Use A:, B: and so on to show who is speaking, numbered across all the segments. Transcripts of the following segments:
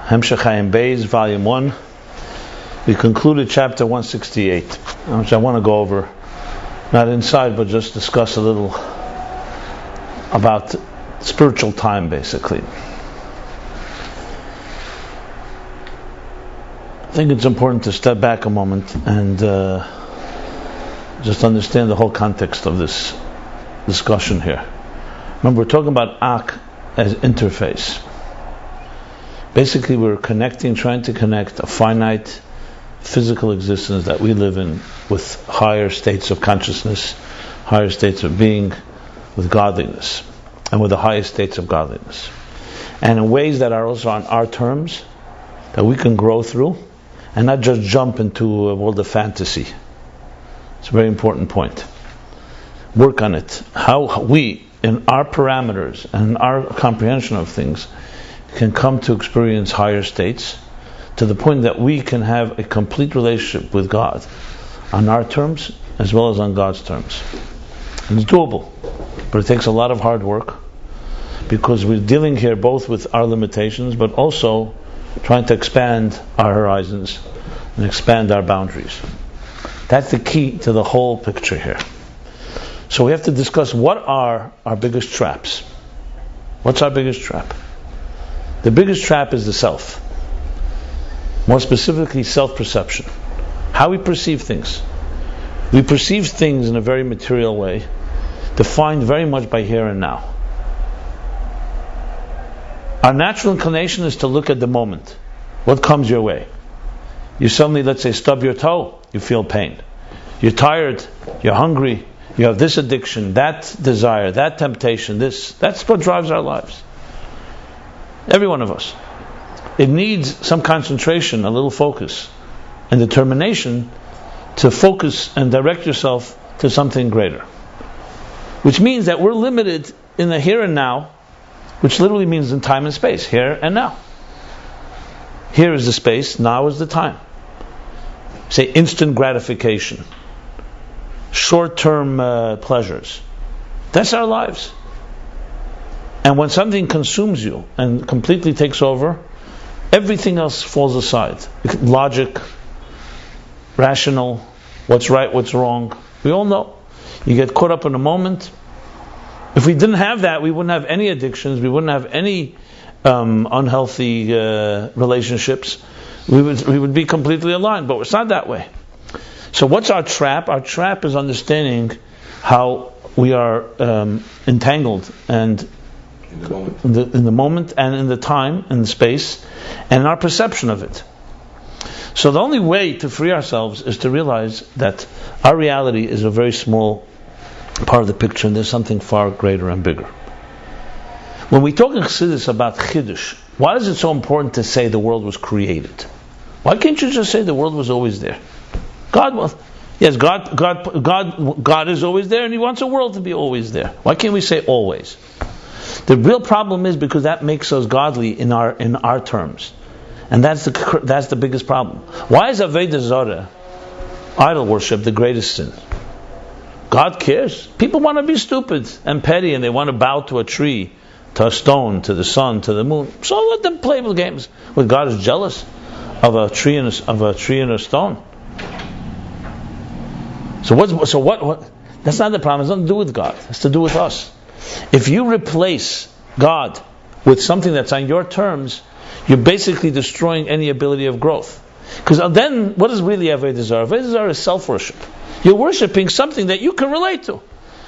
A: Hemshech Hayim Beis, Volume 1. We concluded chapter 168, which I want to go over, not inside, but just discuss a little about spiritual time, basically. I think it's important to step back a moment and just understand the whole context of this discussion here. Remember, we're talking about Ak as interface. Basically, we're trying to connect a finite physical existence that we live in with higher states of consciousness, higher states of being, with godliness, and with the highest states of godliness. And in ways that are also on our terms, that we can grow through, and not just jump into a world of fantasy. It's a very important point. Work on it. How we, in our parameters and our comprehension of things, can come to experience higher states to the point that we can have a complete relationship with God on our terms as well as on God's terms. And it's doable, but it takes a lot of hard work because we're dealing here both with our limitations but also trying to expand our horizons and expand our boundaries. That's the key to the whole picture here. So we have to discuss what are our biggest traps. What's our biggest trap? The biggest trap is the self. More specifically, self-perception. How we perceive things. We perceive things in a very material way, defined very much by here and now. Our natural inclination is to look at the moment. What comes your way? You suddenly, let's say, stub your toe, you feel pain. You're tired, you're hungry, you have this addiction, that desire, that temptation, that's what drives our lives. Every one of us. It needs some concentration, a little focus, and determination to focus and direct yourself to something greater. Which means that we're limited in the here and now, which literally means in time and space, here and now. Here is the space, now is the time. Say instant gratification, short-term pleasures. That's our lives. And when something consumes you and completely takes over, everything else falls aside. Logic, rational, what's right, what's wrong. We all know. You get caught up in a moment. If we didn't have that, we wouldn't have any addictions, we wouldn't have any unhealthy relationships. We would be completely aligned, but it's not that way. So what's our trap? Our trap is understanding how we are entangled and in the moment and in the time and the space and our perception of it. So the only way to free ourselves is to realize that our reality is a very small part of the picture and there's something far greater and bigger. When we talk in Chassidus about Chiddush, why is it so important to say the world was created? Why can't you just say the world was always there? God is always there and He wants a world to be always there. Why can't we say always? The real problem is because that makes us godly in our terms, and that's the biggest problem. Why is Avodah Zarah, idol worship, the greatest sin? God cares. People want to be stupid and petty, and they want to bow to a tree, to a stone, to the sun, to the moon. So let them play with games. When God is jealous of a tree and a stone. So what? That's not the problem. It's nothing to do with God. It's to do with us. If you replace God with something that's on your terms, you're basically destroying any ability of growth. Because then, what is really Avodah Zarah? Avodah Zarah is self-worship. You're worshipping something that you can relate to.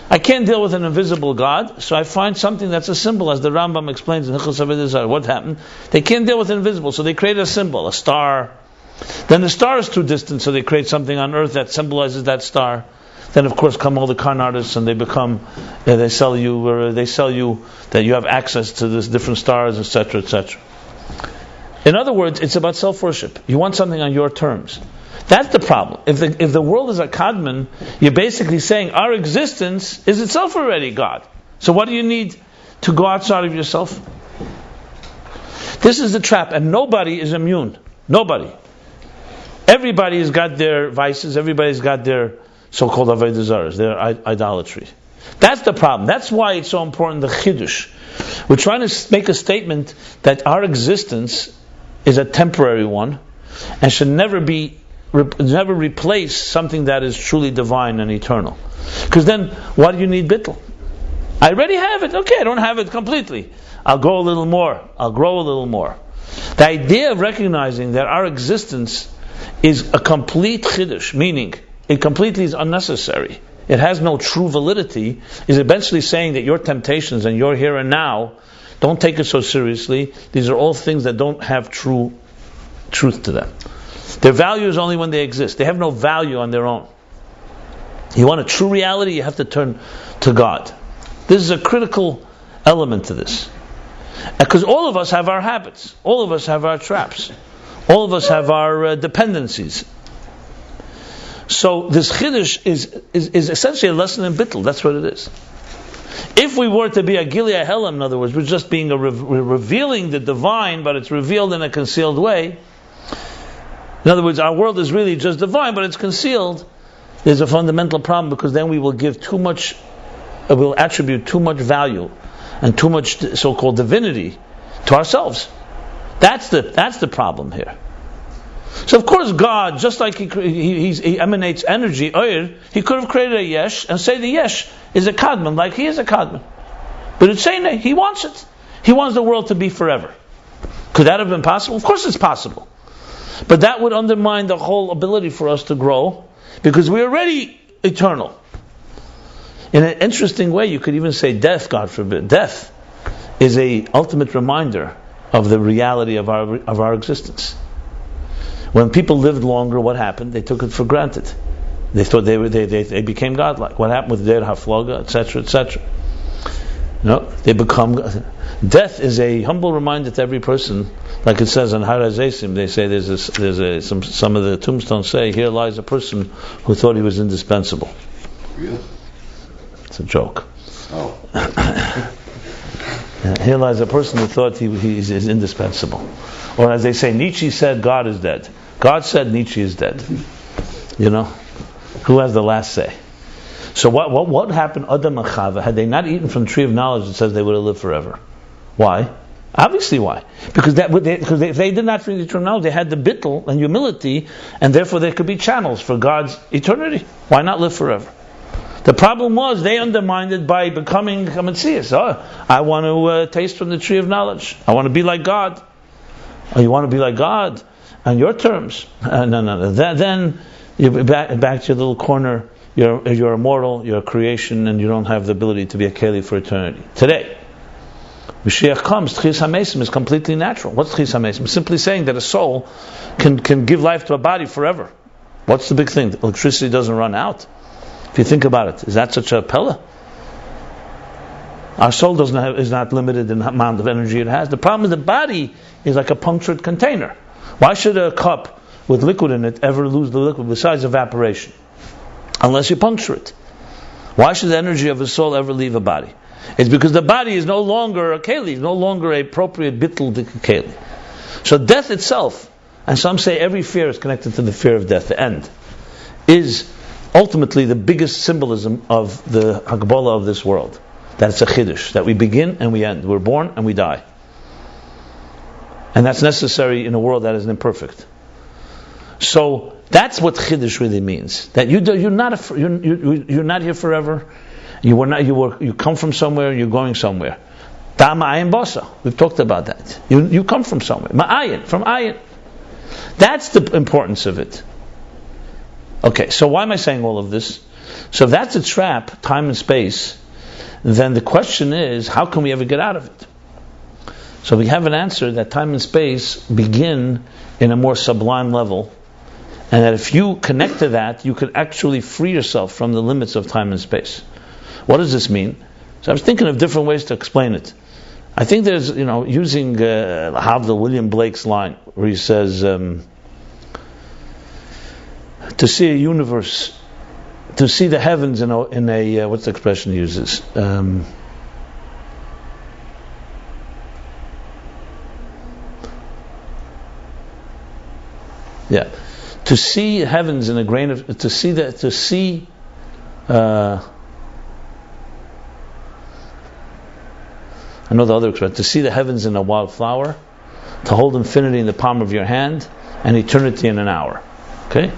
A: I can't deal with an invisible God, so I find something that's a symbol, as the Rambam explains in Hilchos Avodah Zarah. What happened? They can't deal with invisible, so they create a symbol, a star. Then the star is too distant, so they create something on earth that symbolizes that star. Then of course come all the con artists and they sell you that you have access to this different stars, etc., etc. In other words, it's about self-worship. You want something on your terms. That's the problem. If the world is a kadmon, you're basically saying our existence is itself already God. So what do you need to go outside of yourself? This is the trap, and nobody is immune. Nobody. Everybody has got their vices. Everybody's got their so-called Avodah Zarahs, their idolatry. That's the problem. That's why it's so important, the Chiddush. We're trying to make a statement that our existence is a temporary one, and should never replace something that is truly divine and eternal. Because then, why do you need bittul? I already have it. Okay, I don't have it completely. I'll go a little more. I'll grow a little more. The idea of recognizing that our existence is a complete chiddush, meaning it completely is unnecessary, it has no true validity, is eventually saying that your temptations and your here and now, don't take it so seriously. These are all things that don't have true truth to them. Their value is only when they exist. They have no value on their own. You want a true reality, you have to turn to God. This is a critical element to this. Because all of us have our habits. All of us have our traps. All of us have our dependencies. So this chiddush is essentially a lesson in bittul. That's what it is. If we were to be a Gilead Helam, in other words, we're just being we're revealing the divine, but it's revealed in a concealed way. In other words, our world is really just divine, but it's concealed. There's a fundamental problem, because then we will give too much, we'll attribute too much value and too much so-called divinity to ourselves. That's the problem here. So of course God, just like he emanates energy, oir, he could have created a yesh and say the yesh is a kadman, like he is a kadman. But it's saying that he wants it. He wants the world to be forever. Could that have been possible? Of course it's possible. But that would undermine the whole ability for us to grow, because we're already eternal. In an interesting way, you could even say death, God forbid. Death is a ultimate reminder of the reality of our existence. When people lived longer, what happened? They took it for granted. They thought they became godlike. What happened with Der Hafloga, etc., etc. No, they become. Death is a humble reminder to every person. Like it says on Har HaZeisim, they say some of the tombstones say, here lies a person who thought he was indispensable.
B: Really?
A: It's a joke.
B: Oh.
A: Here lies a person who thought he is indispensable. Or as they say, Nietzsche said God is dead. God said Nietzsche is dead. You know? Who has the last say? So what happened, Adam and Chava, had they not eaten from the tree of knowledge, it says they would have lived forever. Why? Obviously why? Because if they did not drink the tree of knowledge, they had the bittul and humility, and therefore there could be channels for God's eternity. Why not live forever? The problem was they undermined it by becoming a Metzias. Oh, I want to taste from the tree of knowledge. I want to be like God. Oh, you want to be like God on your terms? No. Then you're back to your little corner. You're immortal. You're a creation, and you don't have the ability to be a keli for eternity. Today, Mashiach comes. Tchis HaMesim is completely natural. What's Tchis HaMesim? Simply saying that a soul can give life to a body forever. What's the big thing? Electricity doesn't run out. If you think about it, is that such a pella? Our soul is not limited in the amount of energy it has. The problem is the body is like a punctured container. Why should a cup with liquid in it ever lose the liquid besides evaporation? Unless you puncture it. Why should the energy of a soul ever leave a body? It's because the body is no longer a keli, no longer a appropriate bittul keli. So death itself, and some say every fear is connected to the fear of death, the end, is ultimately the biggest symbolism of the Hagbola of this world. That it's a chiddush, that we begin and we end. We're born and we die. And that's necessary in a world that is imperfect. So that's what chiddush really means. That you're not here forever. You come from somewhere. You're going somewhere. Ta'ma'ayin basa. We've talked about that. You come from somewhere. Ma'ayin, from ayin. That's the importance of it. Okay, so why am I saying all of this? So if that's a trap, time and space, then the question is, how can we ever get out of it? So we have an answer that time and space begin in a more sublime level, and that if you connect to that, you could actually free yourself from the limits of time and space. What does this mean? So I was thinking of different ways to explain it. I think there's, using Havdil William Blake's line, where he says, to see a universe, to see the heavens in a what's the expression he uses? To see heavens in a grain of, I know the other expression, to see the heavens in a wildflower, to hold infinity in the palm of your hand and eternity in an hour. Okay?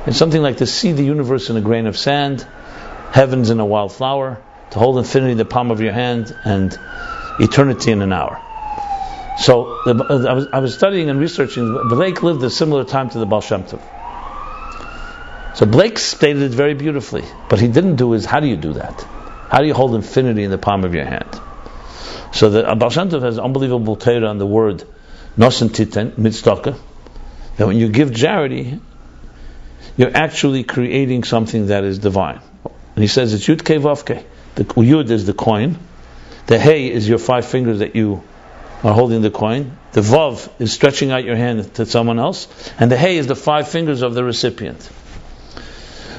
A: It's something like to see the universe in a grain of sand, heavens in a wildflower, to hold infinity in the palm of your hand and eternity in an hour. So I was studying and researching. Blake lived a similar time to the Baal Shem Tov. So Blake stated it very beautifully, but he didn't do is how do you do that? How do you hold infinity in the palm of your hand? So the Baal Shem Tov has unbelievable Torah on the word nosen titen mitzedakah, that when you give charity, you're actually creating something that is divine. And he says it's Yud Kei Vav Kei. The Yud is the coin, the Hey is your 5 fingers that you are holding the coin, the Vav is stretching out your hand to someone else, and the Hey is the 5 fingers of the recipient.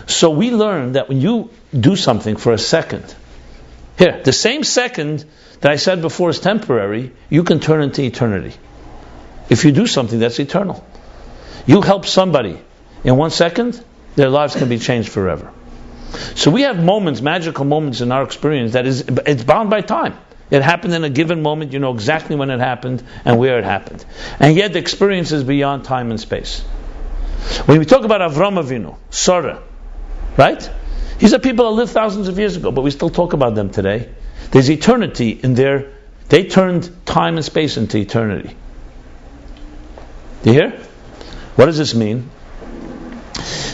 A: So we learn that when you do something for a second, here, the same second that I said before is temporary, you can turn into eternity. If you do something that's eternal. You help somebody in 1 second, their lives can be changed forever. So we have moments, magical moments in our experience that it's bound by time. It happened in a given moment, you know exactly when it happened and where it happened. And yet the experience is beyond time and space. When we talk about Avram Avinu, Sarah, right? These are people that lived thousands of years ago, but we still talk about them today. There's eternity in they turned time and space into eternity. Do you hear? What does this mean?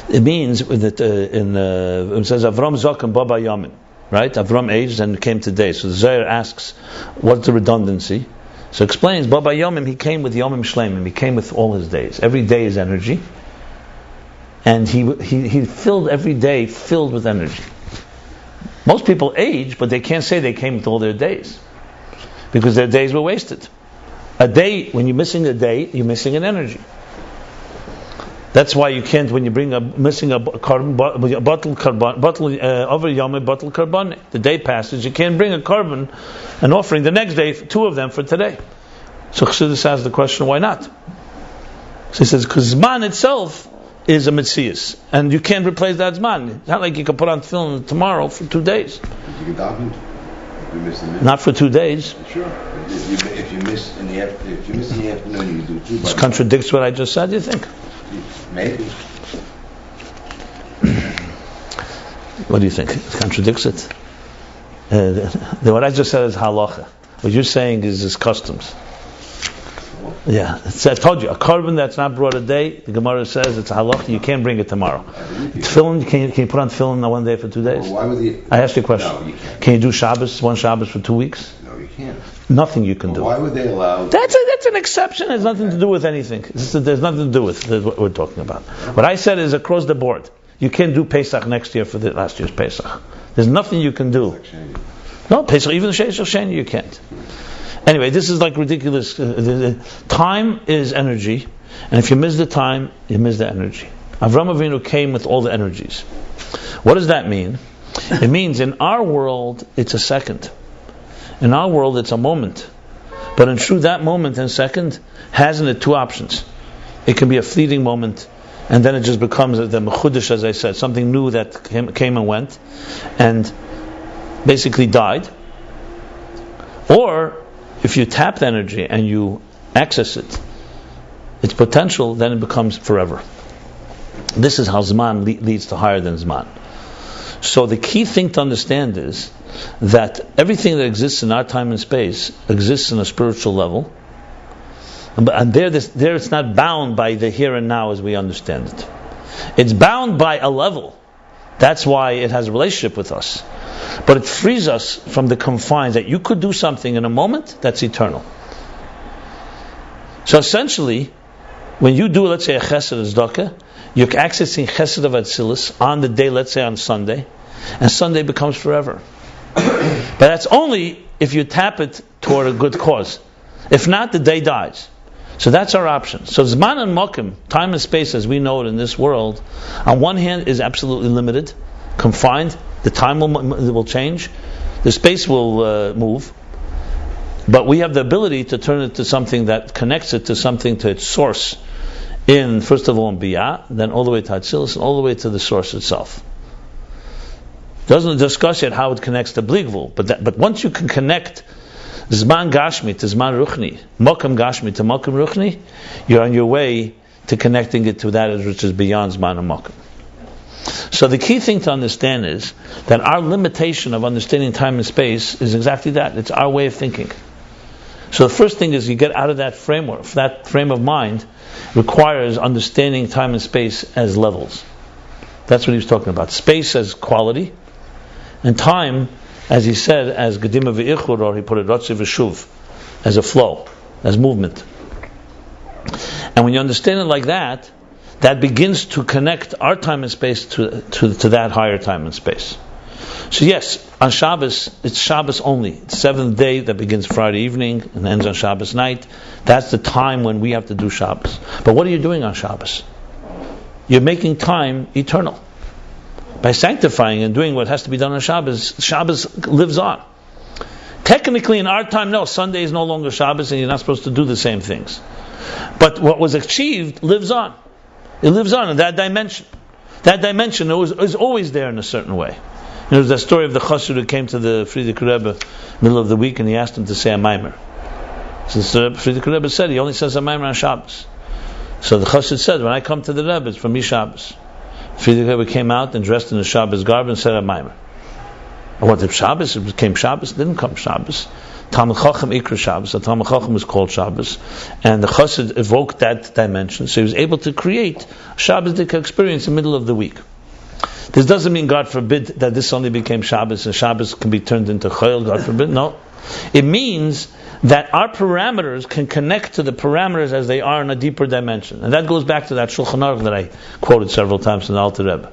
A: It means that it says Avram Zokan Baba Yamin, right? Avram aged and came to days. So the Zohar asks, what's the redundancy? So it explains Baba Yomim, he came with Yomim Shleimim, he came with all his days. Every day is energy, and he filled every day filled with energy. Most people age, but they can't say they came with all their days because their days were wasted. A day, when you're missing a day, you're missing an energy. That's why you can't, when you bring missing a carbon, over Yom bottle carbon, the day passes, you can't bring an offering the next day, 2 of them for today. So Chassidus asks the question, why not? So he says, because Zman itself is a Metzius, and you can't replace that Zman. It's not like you can put on film tomorrow for 2 days.
B: You can daven if you miss the minute.
A: Not for 2 days.
B: Sure. If you miss in the afternoon, you do 2.
A: This contradicts what I just said, you think?
B: Maybe.
A: What do you think? It contradicts it? What I just said is halacha. What you're saying is customs. Yeah, I told you, a carbon that's not brought a day, the Gemara says it's halacha, you can't bring it tomorrow. Tefillin, can you put on tefillin on 1 day for 2 days?
B: Well, why would you?
A: I asked you a question.
B: No, you can't.
A: Can you do Shabbos, 1 Shabbos for 2 weeks?
B: No, you can't.
A: Nothing you can do.
B: Why would they allow?
A: That's an exception. It has nothing to do with anything. There's nothing to do with what we're talking about. What I said is across the board. You can't do Pesach next year for the last year's Pesach. There's nothing you can do. No, Pesach, even the Sheish Sheni, you can't. Anyway, this is like ridiculous. Time is energy, and if you miss the time, you miss the energy. Avram Avinu came with all the energies. What does that mean? It means in our world, it's a second. In our world, it's a moment. But in truth, that moment and second has in it 2 options. It can be a fleeting moment, and then it just becomes the mechudesh, as I said, something new that came and went, and basically died. Or, if you tap the energy and you access it, its potential, then it becomes forever. This is how Zman leads to higher than Zman. So the key thing to understand is that everything that exists in our time and space exists in a spiritual level, and there it's not bound by the here and now as we understand it. It's bound by a level. That's why it has a relationship with us. But it frees us from the confines that you could do something in a moment that's eternal. So essentially, when you do, let's say, a chesed tzedakah, you're accessing chesed of Atzilus on the day, let's say on Sunday, and Sunday becomes forever. But that's only if you tap it toward a good cause. If not, the day dies. So that's our option. So Zman and Mokim, time and space as we know it in this world, on one hand is absolutely limited, confined. The time will change, the space will move, but we have the ability to turn it to something that connects it to something, to its source, in first of all in Biyah, then all the way to Atzilus, and all the way to the source itself. Doesn't discuss yet how it connects to Bligvul, but once you can connect Zman Gashmi to Zman Ruchni, Mokam Gashmi to Mokam Ruchni, you're on your way to connecting it to that which is beyond Zman and Mokam. So the key thing to understand is that our limitation of understanding time and space is exactly that. It's our way of thinking. So the first thing is you get out of that framework. That frame of mind requires understanding time and space as levels. That's what he was talking about. Space as quality, and time, as he said, as Gedima v'Ichur, or he put it Rotzi v'Shuv, as a flow, as movement. And when you understand it like that, that begins to connect our time and space to that higher time and space. So yes, on Shabbos, it's Shabbos only. It's the 7th day that begins Friday evening and ends on Shabbos night. That's the time when we have to do Shabbos. But what are you doing on Shabbos? You're making time eternal. By sanctifying and doing what has to be done on Shabbos, Shabbos lives on. Technically in our time, no, Sunday is no longer Shabbos and you're not supposed to do the same things. But what was achieved lives on. It lives on in that dimension. That dimension is always there in a certain way. There's that story of the chassid who came to the Frierdiker Rebbe middle of the week and he asked him to say a maimer. So the Frierdiker Rebbe said he only says a maimer on Shabbos. So the chassid said, when I come to the Rebbe, it's for me Shabbos. Frierdiker Rebbe came out and dressed in the Shabbos garb and said a maimer. What if Shabbos? It became Shabbos. It didn't come Shabbos. Talmud Chacham Ikra Shabbos. The Talmud Chacham was called Shabbos, and the Chassid evoked that dimension. So he was able to create a Shabbosdik experience in the middle of the week. This doesn't mean, God forbid, that this only became Shabbos and Shabbos can be turned into Chayil. God forbid. No, it means that our parameters can connect to the parameters as they are in a deeper dimension, and that goes back to that Shulchan Aruch that I quoted several times in the Alter Rebbe.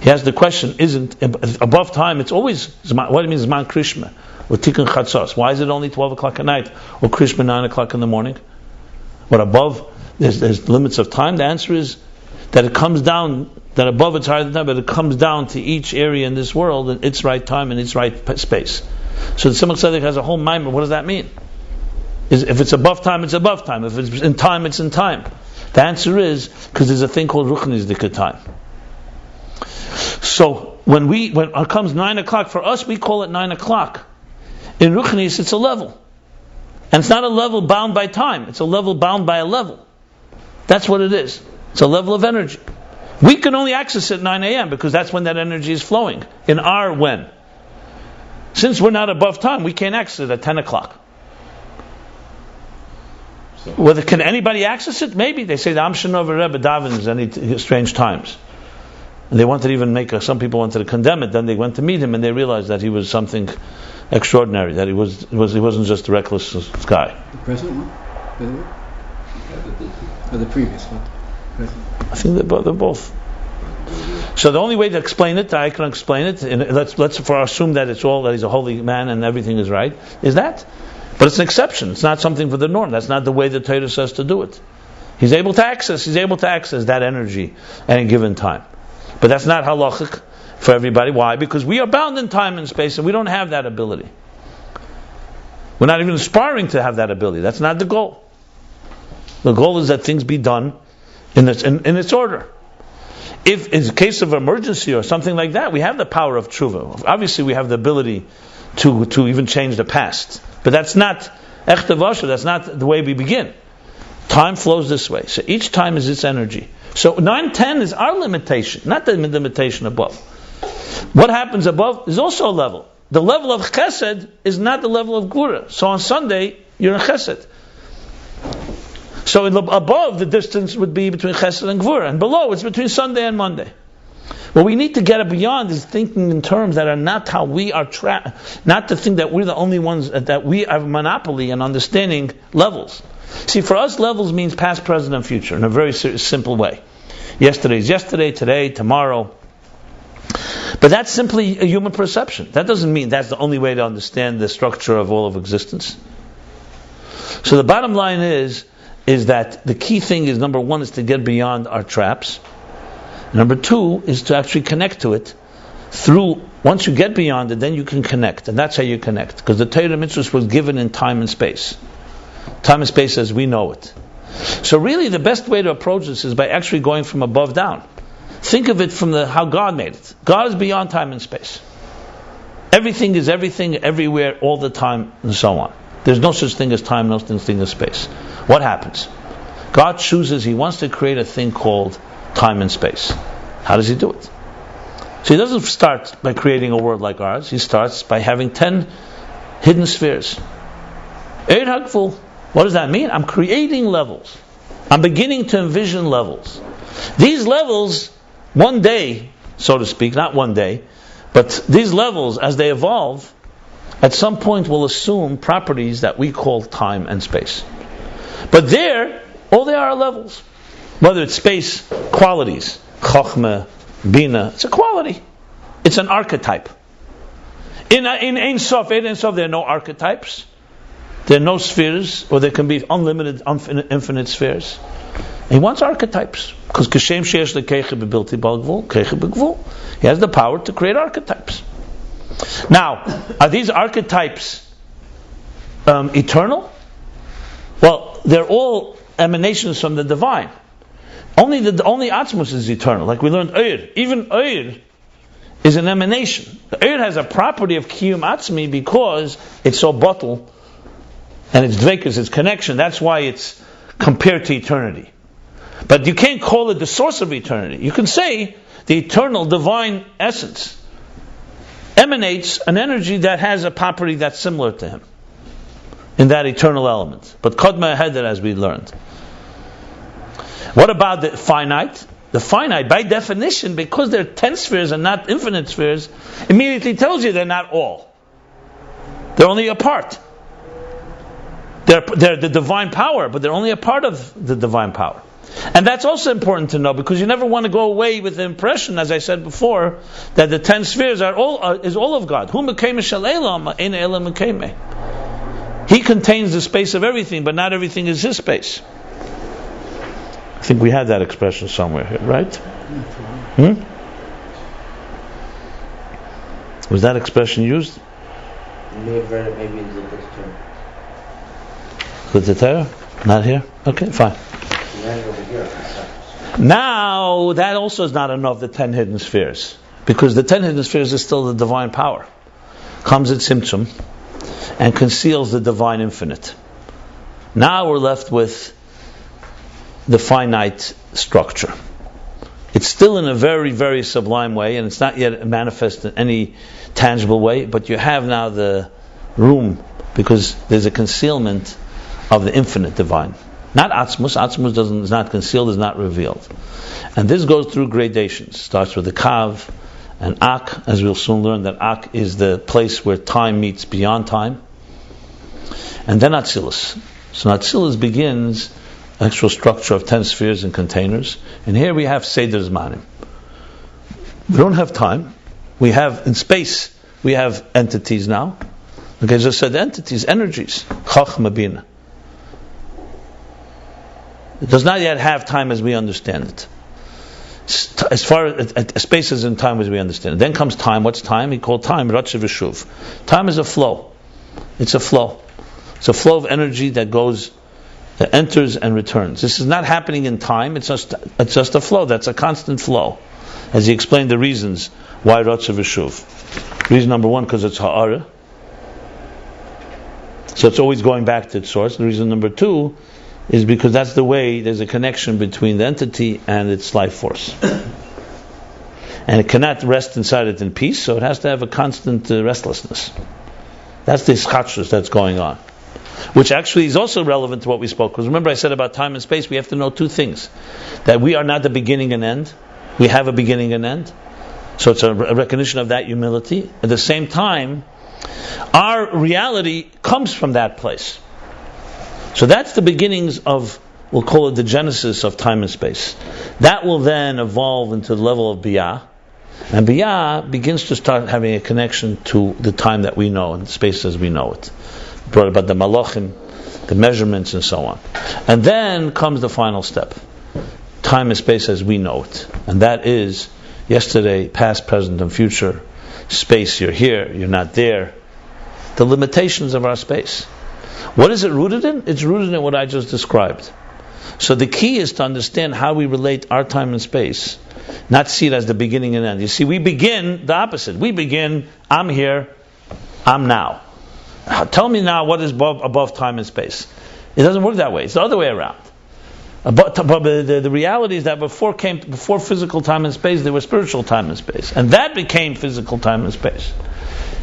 A: He has the question: isn't above time? It's always what it means Zman Krishma. Or Tikkun Chatzos. Why is it only 12 o'clock at night? Or Krishma 9 o'clock in the morning? What above, there's limits of time? The answer is that it comes down, that above it's higher than time, but it comes down to each area in this world and its right time and its right space. So the Tzemach Tzedek has a whole mimer. What does that mean? If it's above time, it's above time. If it's in time, it's in time. The answer is because there's a thing called Ruchnisdika time. So when it comes 9 o'clock, for us we call it 9 o'clock. In Ruchnis, it's a level. And it's not a level bound by time. It's a level bound by a level. That's what it is. It's a level of energy. We can only access it at 9 a.m. because that's when that energy is flowing. In our when. Since we're not above time, we can't access it at 10 o'clock. Whether can anybody access it? Maybe. They say the Amshanover Rebbe davens any strange times. And they wanted to even some people wanted to condemn it. Then they went to meet him and they realized that he was something extraordinary, that he wasn't just a reckless guy.
C: The present one? Or the previous one?
A: I think they're both. So the only way to explain it, I can explain it, and let's assume that it's all that he's a holy man and everything is right, is that. But it's an exception. It's not something for the norm. That's not the way the Torah says to do it. He's able to access that energy at a given time. But that's not halachic for everybody. Why? Because we are bound in time and space and we don't have that ability. We're not even aspiring to have that ability. That's not the goal. The goal is that things be done in its order. If in a case of emergency or something like that, we have the power of tshuva. Obviously we have the ability to even change the past. But that's not echte vasha, that's not the way we begin. Time flows this way. So each time is its energy. So 9-10 is our limitation, not the limitation above. What happens above is also a level. The level of chesed is not the level of gvura. So on Sunday, you're in chesed. So above, the distance would be between chesed and gvura. And below, it's between Sunday and Monday. What we need to get beyond is thinking in terms that are not how we are not to think that we're the only ones, that we have monopoly in understanding levels. See, for us, levels means past, present, and future in a very simple way. Yesterday is yesterday, today, tomorrow. But that's simply a human perception. That doesn't mean that's the only way to understand the structure of all of existence. So the bottom line is that the key thing is, number one, is to get beyond our traps. Number two is to actually connect to it through, once you get beyond it, then you can connect. And that's how you connect. Because the Torah Mitzvahs was given in time and space. Time and space as we know it. So really the best way to approach this is by actually going from above down. Think of it from how God made it. God is beyond time and space. Everything is everything, everywhere, all the time, and so on. There's no such thing as time, no such thing as space. What happens? God chooses, He wants to create a thing called time and space. How does He do it? So He doesn't start by creating a world like ours. He starts by having 10 hidden spheres. Eir HaGvul. What does that mean? I'm creating levels. I'm beginning to envision levels. These levels, one day, so to speak, not one day, but these levels, as they evolve, at some point will assume properties that we call time and space. But there, all they are levels. Whether it's space, qualities, Chochmah, Bina, it's a quality. It's an archetype. In Ein Sof, there are no archetypes. There are no spheres, or there can be unlimited, infinite spheres. He wants archetypes. Because Kashem Shesh Lekeche Bebilti Balgvul, Keche Begvul. He has the power to create archetypes. Now, are these archetypes eternal? Well, they're all emanations from the divine. Only Atzmus is eternal. Like we learned Eir. Even Eir is an emanation. The Eir has a property of Kiyum Atzmi because it's so bottle and it's dvekus, it's connection. That's why it's compared to eternity. But you can't call it the source of eternity. You can say the eternal divine essence emanates an energy that has a property that's similar to him in that eternal element. But Kodma Heder, as we learned. What about the finite? The finite, by definition, because they're 10 spheres and not infinite spheres, immediately tells you they're not all. They're only a part. They're the divine power, but they're only a part of the divine power. And that's also important to know, because you never want to go away with the impression, as I said before, that the 10 spheres is all of God. He contains the space of everything, but not everything is His space. I think we had that expression somewhere here, right? Was that expression used?
B: Maybe in the picture.
A: With the Torah? Not here? Okay, fine. Now, that also is not enough, the 10 hidden spheres. Because the 10 hidden spheres is still the divine power. Comes at Tzimtzum and conceals the divine infinite. Now we're left with the finite structure. It's still in a very, very sublime way, and it's not yet manifest in any tangible way, but you have now the room, because there's a concealment of the infinite divine. Not Atzmus. Atzmus is not concealed, is not revealed. And this goes through gradations. Starts with the Kav and Ak, as we'll soon learn that Ak is the place where time meets beyond time. And then Atzilus. So Atzilus begins actual structure of 10 spheres and containers. And here we have Seder Zmanim. We don't have time. We have, in space, we have entities now. Okay, as I said, entities, energies. Chochmah Bina. It does not yet have time as we understand it. As far as space is in time as we understand it. Then comes time. What's time? We call time Ratcha V'Shuv. Time is a flow. It's a flow. It's a flow of energy that goes, that enters and returns. This is not happening in time. It's just a flow. That's a constant flow. As he explained the reasons why Ratcha V'Shuv. Reason number one, because it's Ha'ara. So it's always going back to its source. And reason number two is because that's the way there's a connection between the entity and its life force. And it cannot rest inside it in peace, so it has to have a constant restlessness. That's the ischatshus that's going on. Which actually is also relevant to what we spoke. Because remember I said about time and space, we have to know two things. That we are not the beginning and end. We have a beginning and end. So it's a recognition of that humility. At the same time, our reality comes from that place. So that's the beginnings of, we'll call it the genesis of time and space. That will then evolve into the level of Biyah. And Biyah begins to start having a connection to the time that we know and space as we know it. Brought about the Malachim, the measurements and so on. And then comes the final step. Time and space as we know it. And that is yesterday, past, present and future. Space, you're here, you're not there. The limitations of our space. What is it rooted in? It's rooted in what I just described. So the key is to understand how we relate our time and space, not see it as the beginning and end. You see, we begin the opposite. We begin, I'm here, I'm now. Tell me now what is above time and space. It doesn't work that way. It's the other way around. But the reality is that before physical time and space, there was spiritual time and space, and that became physical time and space.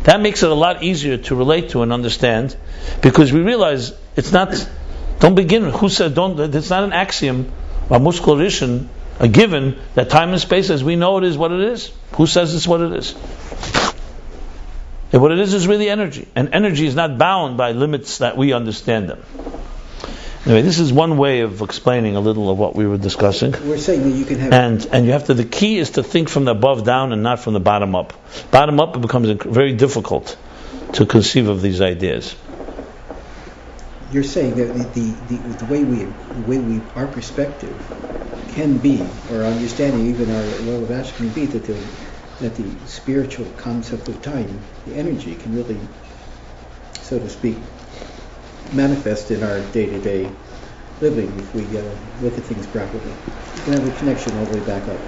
A: That makes it a lot easier to relate to and understand, because we realize it's not. Don't begin. Who said? Don't. It's not an axiom, a muskulishin, a given that time and space, as we know it, is what it is. Who says it's what it is? And what it is really energy, and energy is not bound by limits that we understand them. Anyway, this is one way of explaining a little of what we were discussing.
C: We're saying that you can have...
A: And you have to, the key is to think from the above down and not from the bottom up. Bottom up, it becomes very difficult to conceive of these ideas.
C: You're saying that the way we our perspective can be, or understanding even our level of action can be, that the spiritual concept of time, the energy, can really, so to speak, manifest in our day-to-day living if we look at things properly. You can have a connection all the way back up.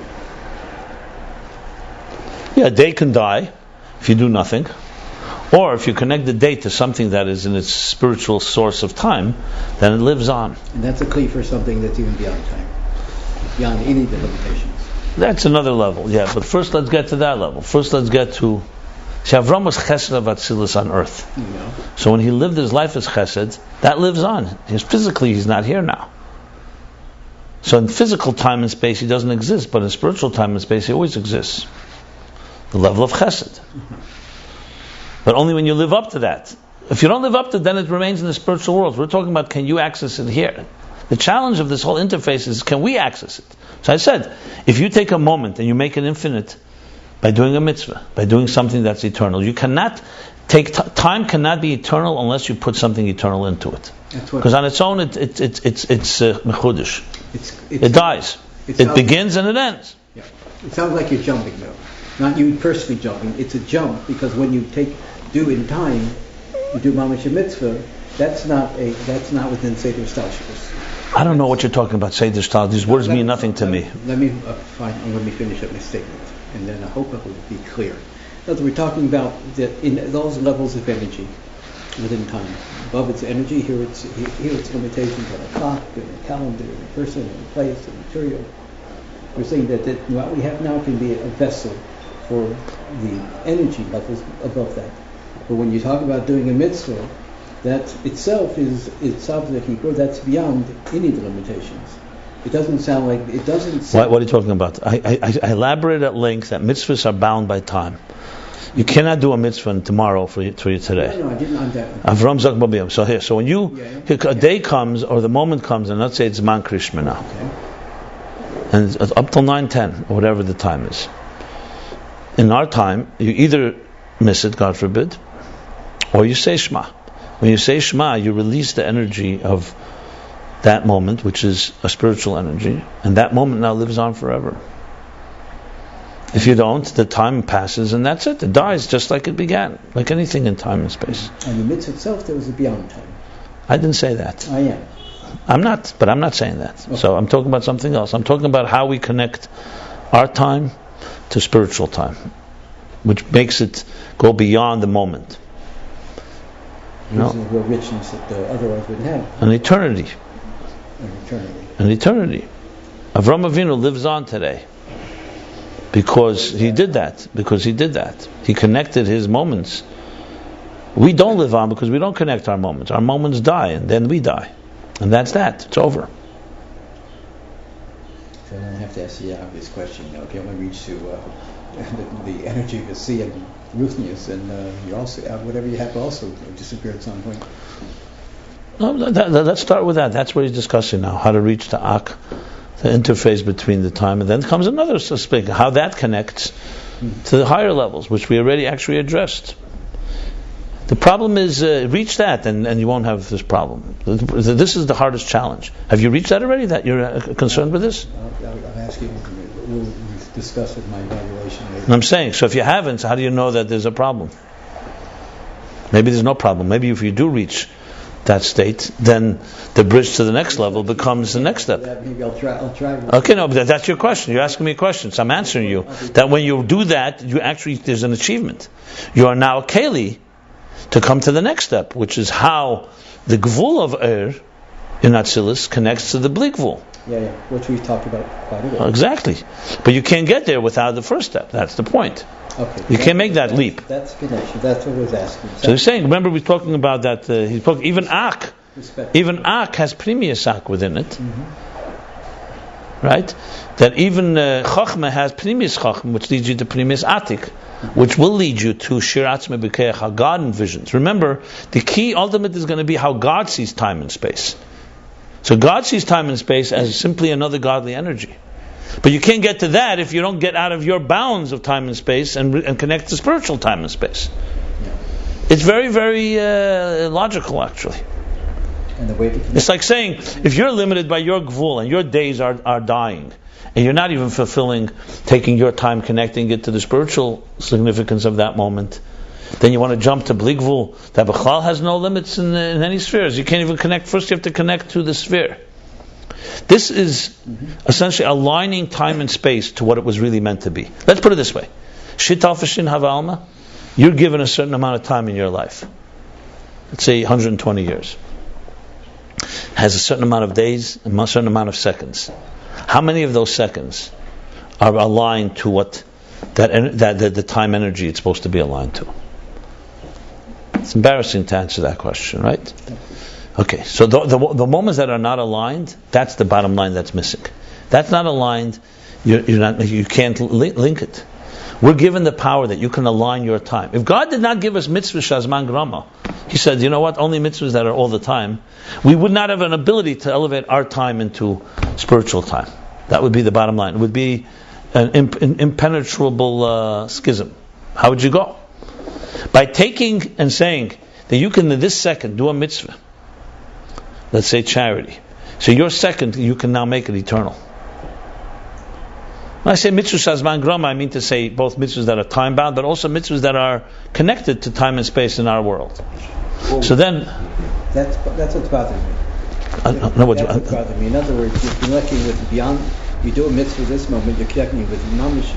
A: Yeah, a day can die if you do nothing. Or if you connect the day to something that is in its spiritual source of time, then it lives on.
C: And that's a key for something that's even beyond time, beyond any of the limitations.
A: That's another level, yeah. But first let's get to that level. First let's get to... See, Avram was chesed of Atzilus on earth.
C: Yeah.
A: So when he lived his life as chesed, that lives on. Physically, he's not here now. So in physical time and space, he doesn't exist, but in spiritual time and space, he always exists. The level of chesed. But only when you live up to that. If you don't live up to it, then it remains in the spiritual world. We're talking about, can you access it here? The challenge of this whole interface is, can we access it? So I said, if you take a moment and you make it infinite, by doing a mitzvah, by doing something that's eternal. You cannot take time cannot be eternal unless you put something eternal into it. Because on its own, it's mechudish. It dies. It begins and it ends.
C: Yeah. It sounds like you're jumping though, not you personally jumping. It's a jump because when you do in time, you do mamash mitzvah. That's not within Seder Stalshus.
A: I don't know what you're talking about, Seder Stalshus. These words mean nothing to me.
C: Let me finish up my statement. And then I hope it will be clear. That we're talking about that in those levels of energy within time. Above it's energy, here it's limitations on a clock, and a calendar, and a person, and a place, and material. We're saying that what we have now can be a vessel for the energy levels above that. But when you talk about doing a mitzvah, that itself is that's beyond any of the limitations. It doesn't sound like it doesn't.
A: What are you talking about? I elaborated at length that mitzvahs are bound by time. You cannot do a mitzvah tomorrow for you today.
C: No, I didn't.
A: Avram Zakbabiyam. So here, so when a day comes or the moment comes, and let's say it's Man Krishma now, and it's up till 9:10 or whatever the time is. In our time, you either miss it, God forbid, or you say Shema. When you say Shema, you release the energy of that moment, which is a spiritual energy, and that moment now lives on forever. If you don't, the time passes and that's it. It dies just like it began, like anything in time and space.
C: And the mitzvah itself, there was a beyond time.
A: I didn't say that.
C: I am.
A: I'm not saying that.
C: Okay.
A: So I'm talking about something else. I'm talking about how we connect our time to spiritual time, which makes it go beyond the moment.
C: There's a real richness that otherwise wouldn't have.
A: An eternity.
C: An
A: eternity. Avram Avinu lives on today because he did that. He connected his moments. We don't live on because we don't connect our moments. Our moments die and then we die. And that's that. It's over.
C: So I don't have to ask you the obvious question. If you only reach to the energy of the sea and ruthlessness, and you also whatever you have also disappear at some point.
A: No, let's start with that. That's what he's discussing now. How to reach the Ak, the interface between the time, and then comes another aspect, how that connects to the higher levels, which we already actually addressed. The problem is reach that, and you won't have this problem. This is the hardest challenge. Have you reached that already? That you're concerned with this?
C: I'll ask you. We'll discuss it in my evaluation later.
A: And I'm saying, so if you haven't, so how do you know that there's a problem? Maybe there's no problem. Maybe if you do reach that state, then the bridge to the next level becomes the next step.
C: Maybe I'll try.
A: Okay, no, but that's your question. You're asking me a question, so I'm answering you. That when you do that, you actually there's an achievement. You are now a keli to come to the next step, which is how the gvul of in Atzilus connects to the bli gvul.
C: Yeah, which we've talked about quite a bit.
A: Exactly. But you can't get there without the first step. That's the point.
C: Okay.
A: You can't make that leap.
C: That's connection. That's what I was asking.
A: So he's saying, remember we're talking about that, even Ak has Primius Ak within it.
C: Mm-hmm.
A: Right? That even Chochmah has Primius Chochmah, which leads you to Primius Atik, which will lead you to Shir Atzmei B'Keach, how God envisions. Remember, the key ultimate is going to be how God sees time and space. So God sees time and space as simply another godly energy. But you can't get to that if you don't get out of your bounds of time and space and connect to spiritual time and space.
C: Yeah.
A: It's very, very logical, actually.
C: And the way to
A: it's like saying, if you're limited by your gvul and your days are dying, and you're not even taking your time, connecting it to the spiritual significance of that moment, then you want to jump to bli gvul that B'chlal has no limits in any spheres. You can't even connect. First you have to connect to the sphere. This is essentially aligning time and space to what it was really meant to be. Let's put it this way. Shital Fashin Hava Alma, you're given a certain amount of time in your life. Let's say 120 years. Has a certain amount of days and a certain amount of seconds. How many of those seconds are aligned to what the time energy it's supposed to be aligned to? It's embarrassing to answer that question, right? Okay, so the moments that are not aligned, that's the bottom line that's missing. That's not aligned. You can't link it. We're given the power that you can align your time. If God did not give us mitzvah shazman grama, He said, you know what? Only mitzvahs that are all the time. We would not have an ability to elevate our time into spiritual time. That would be the bottom line. It would be an impenetrable schism. How would you go? By taking and saying that you can in this second do a mitzvah. Let's say charity. So your second, you can now make it eternal. When I say mitzvah shazman grama, I mean to say both mitzvahs that are time bound, but also mitzvahs that are connected to time and space in our world.
C: Well,
A: so then,
C: that's what's bothering me.
A: What's
C: bothering me. In other words, you're connecting with beyond. You do a mitzvah this moment, you're connecting with mamish,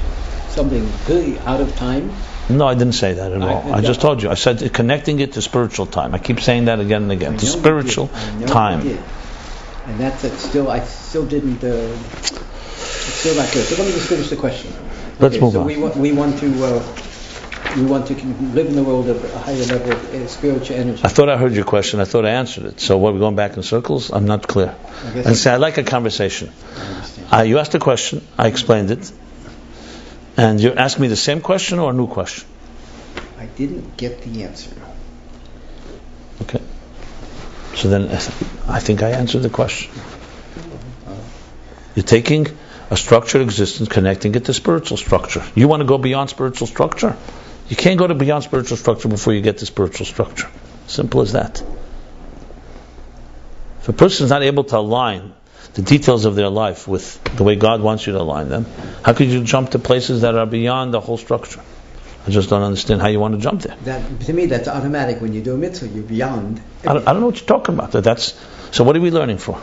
C: something really out of time.
A: No, I didn't say that at all. I just told you. I said connecting it to spiritual time. I keep saying that again and again. To spiritual time.
C: And that's it. I still didn't. It's still not good. So let me just finish the question.
A: Let's move on.
C: We want to live in the world of a higher level of spiritual energy.
A: I thought I heard your question. I thought I answered it. So what, we're going back in circles? I'm not clear. And say I like a conversation. You asked a question. I explained it. And you're asking me the same question or a new question?
C: I didn't get the answer.
A: Okay. So then I think I answered the question. You're taking a structured existence, connecting it to spiritual structure. You want to go beyond spiritual structure? You can't go to beyond spiritual structure before you get to spiritual structure. Simple as that. If a person is not able to align the details of their life with the way God wants you to align them, how could you jump to places that are beyond the whole structure? I just don't understand how you want to jump there.
C: To me, that's automatic. When you do a mitzvah, you're beyond.
A: I don't know what you're talking about. So what are we learning for?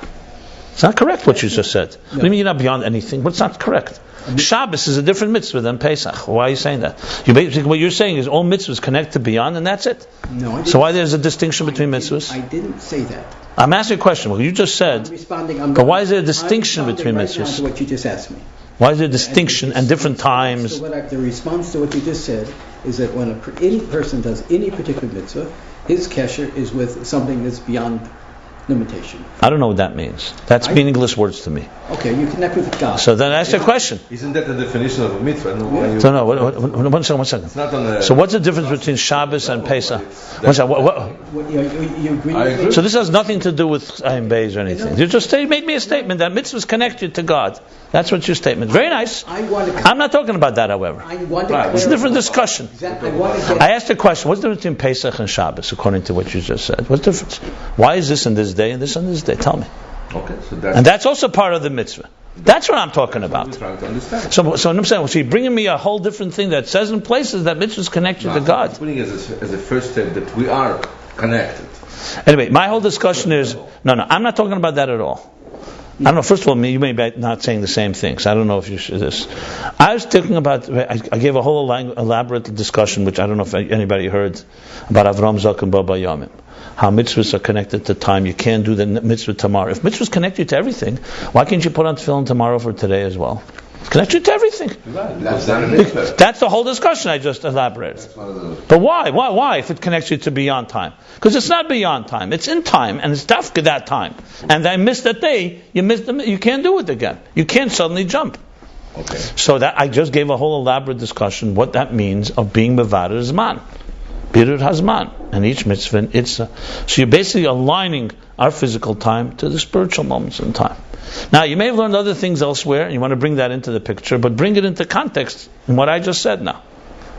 A: It's not correct what you just said. No. What do you mean you're not beyond anything? But it's not correct. Shabbos is a different mitzvah than Pesach. Why are you saying that? What you're saying is all mitzvahs connect to beyond, and that's it.
C: No, I didn't.
A: So why there's a distinction between mitzvahs?
C: I didn't say that.
A: I'm asking a question. Well, you just said. But why is there a distinction between mitzvahs?
C: To what you just asked me.
A: Why is there a distinction and different times?
C: The response to what you just said is that when any person does any particular mitzvah, his kesher is with something that's beyond limitation.
A: I don't know what that means. That's meaningless words to me.
C: Okay, you connect with God.
A: So then ask your question.
B: Isn't that the definition of a mitzvah?
A: No, one second.
B: It's not on
A: so what's the difference between Shabbos and Pesach? One second.
C: You agree? I agree.
A: So this has nothing to do with Ayin Beis or anything. You just made me a statement that mitzvahs connect you to God. That's what your statement. Very nice. I'm not talking about that, however. It's a different discussion. I asked a question. What's the difference between Pesach and Shabbos, according to what you just said? What's the difference? Why is this on this day and this on this day? Tell me.
B: Okay,
A: and that's also part of the mitzvah. That's what I'm talking about.
B: We're trying to understand.
A: So I'm saying, so you're bringing me a whole different thing that says in places that mitzvahs connect you to God.
B: I'm putting it as a first step that we are connected.
A: Anyway, my whole discussion is, no, I'm not talking about that at all. I don't know. First of all, you may be not saying the same things. I don't know if you should this. I was talking about. I gave a whole elaborate discussion, which I don't know if anybody heard, about Avram Zok and Baba Yamim. How mitzvahs are connected to time. You can't do the mitzvah tomorrow. If mitzvahs connect you to everything, why can't you put on tefillin tomorrow for today as well? Connect you to everything.
B: That's not a mitzvah.
A: That's the whole discussion I just elaborated.
B: That's one of those.
A: But why? Why? If it connects you to beyond time? Because it's not beyond time. It's in time, and it's dafka that time. And I missed that day. You missed them. You can't do it again. You can't suddenly jump.
B: Okay.
A: So that I just gave a whole elaborate discussion what that means of being mevader zman, birur hazman, and each mitzvah. So you're basically aligning our physical time to the spiritual moments in time. Now, you may have learned other things elsewhere, and you want to bring that into the picture, but bring it into context in what I just said now.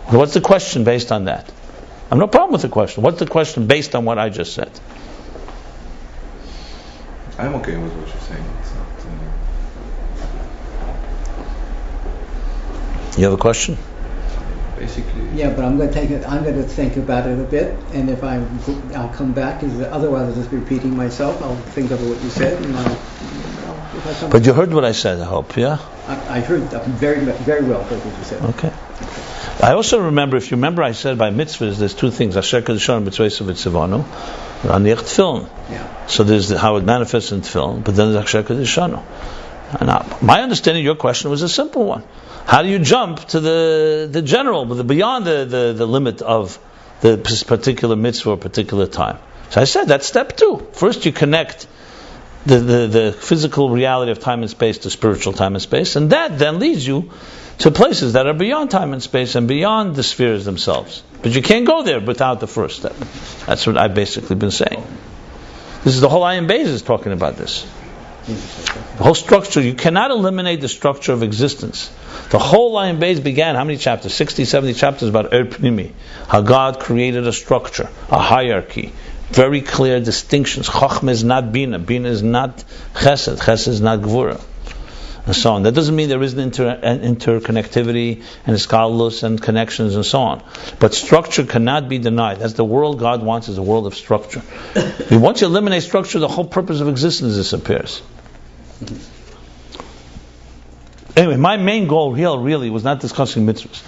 A: What's the question based on that? I have no problem with the question. What's the question based on what I just said?
D: I'm okay with what you're saying. It's not,
A: You have a question?
D: basically.
C: Yeah, but I'm going to think about it a bit, and if I'll come back. Otherwise, I'll just be repeating myself. I'll think over what you said, and
A: But you heard what I said, I hope, yeah?
C: I heard very, very well heard what you said.
A: Okay. I also remember, if you remember, I said by mitzvahs, there's two things: Asher Kedushan B'Tzvei V'Tzivanu, Raniach Tefillin.
C: Yeah.
A: So there's how it manifests in Tefillin, but then there's Asher Kedushan. And my understanding of your question was a simple one: how do you jump to the general, beyond the limit of the particular mitzvah or particular time? So I said that's step 2. First, you connect the physical reality of time and space to spiritual time and space, and that then leads you to places that are beyond time and space and beyond the spheres themselves. But you can't go there without the first step. That's what I've basically been saying. This is the whole Ayin Beis is talking about this. The whole structure, you cannot eliminate the structure of existence. The whole Ayin Beis began, how many chapters? 60, 70 chapters about Er Pnimi. How God created a structure, a hierarchy. Very clear distinctions. Chochmah is not Bina. Bina is not Chesed. Chesed is not Gvura. And so on. That doesn't mean there isn't interconnectivity and iskalus and connections and so on. But structure cannot be denied. That's the world God wants, is a world of structure. Once you eliminate structure, the whole purpose of existence disappears. Anyway, my main goal really was not discussing mitzvahs.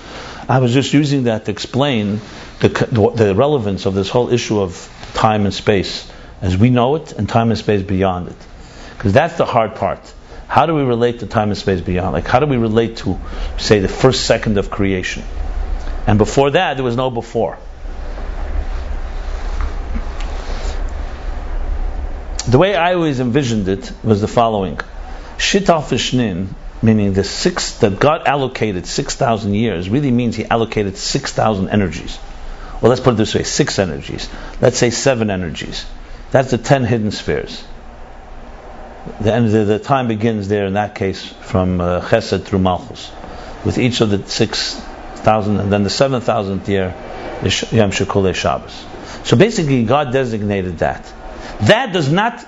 A: I was just using that to explain the relevance of this whole issue of time and space as we know it, and time and space beyond it. Because that's the hard part. How do we relate to time and space beyond? Like, how do we relate to, say, the first second of creation? And before that, there was no before. The way I always envisioned it was the following. Shital Fishnin, meaning that God allocated 6,000 years, really means He allocated 6,000 energies. Well, let's put it this way, 6 energies. Let's say 7 energies. That's the 10 hidden spheres. The time begins there, in that case, from Chesed through Malchus, with each of the 6,000, and then the 7,000th year is Yom Shekulei Shabbos. So basically, God designated that. That does not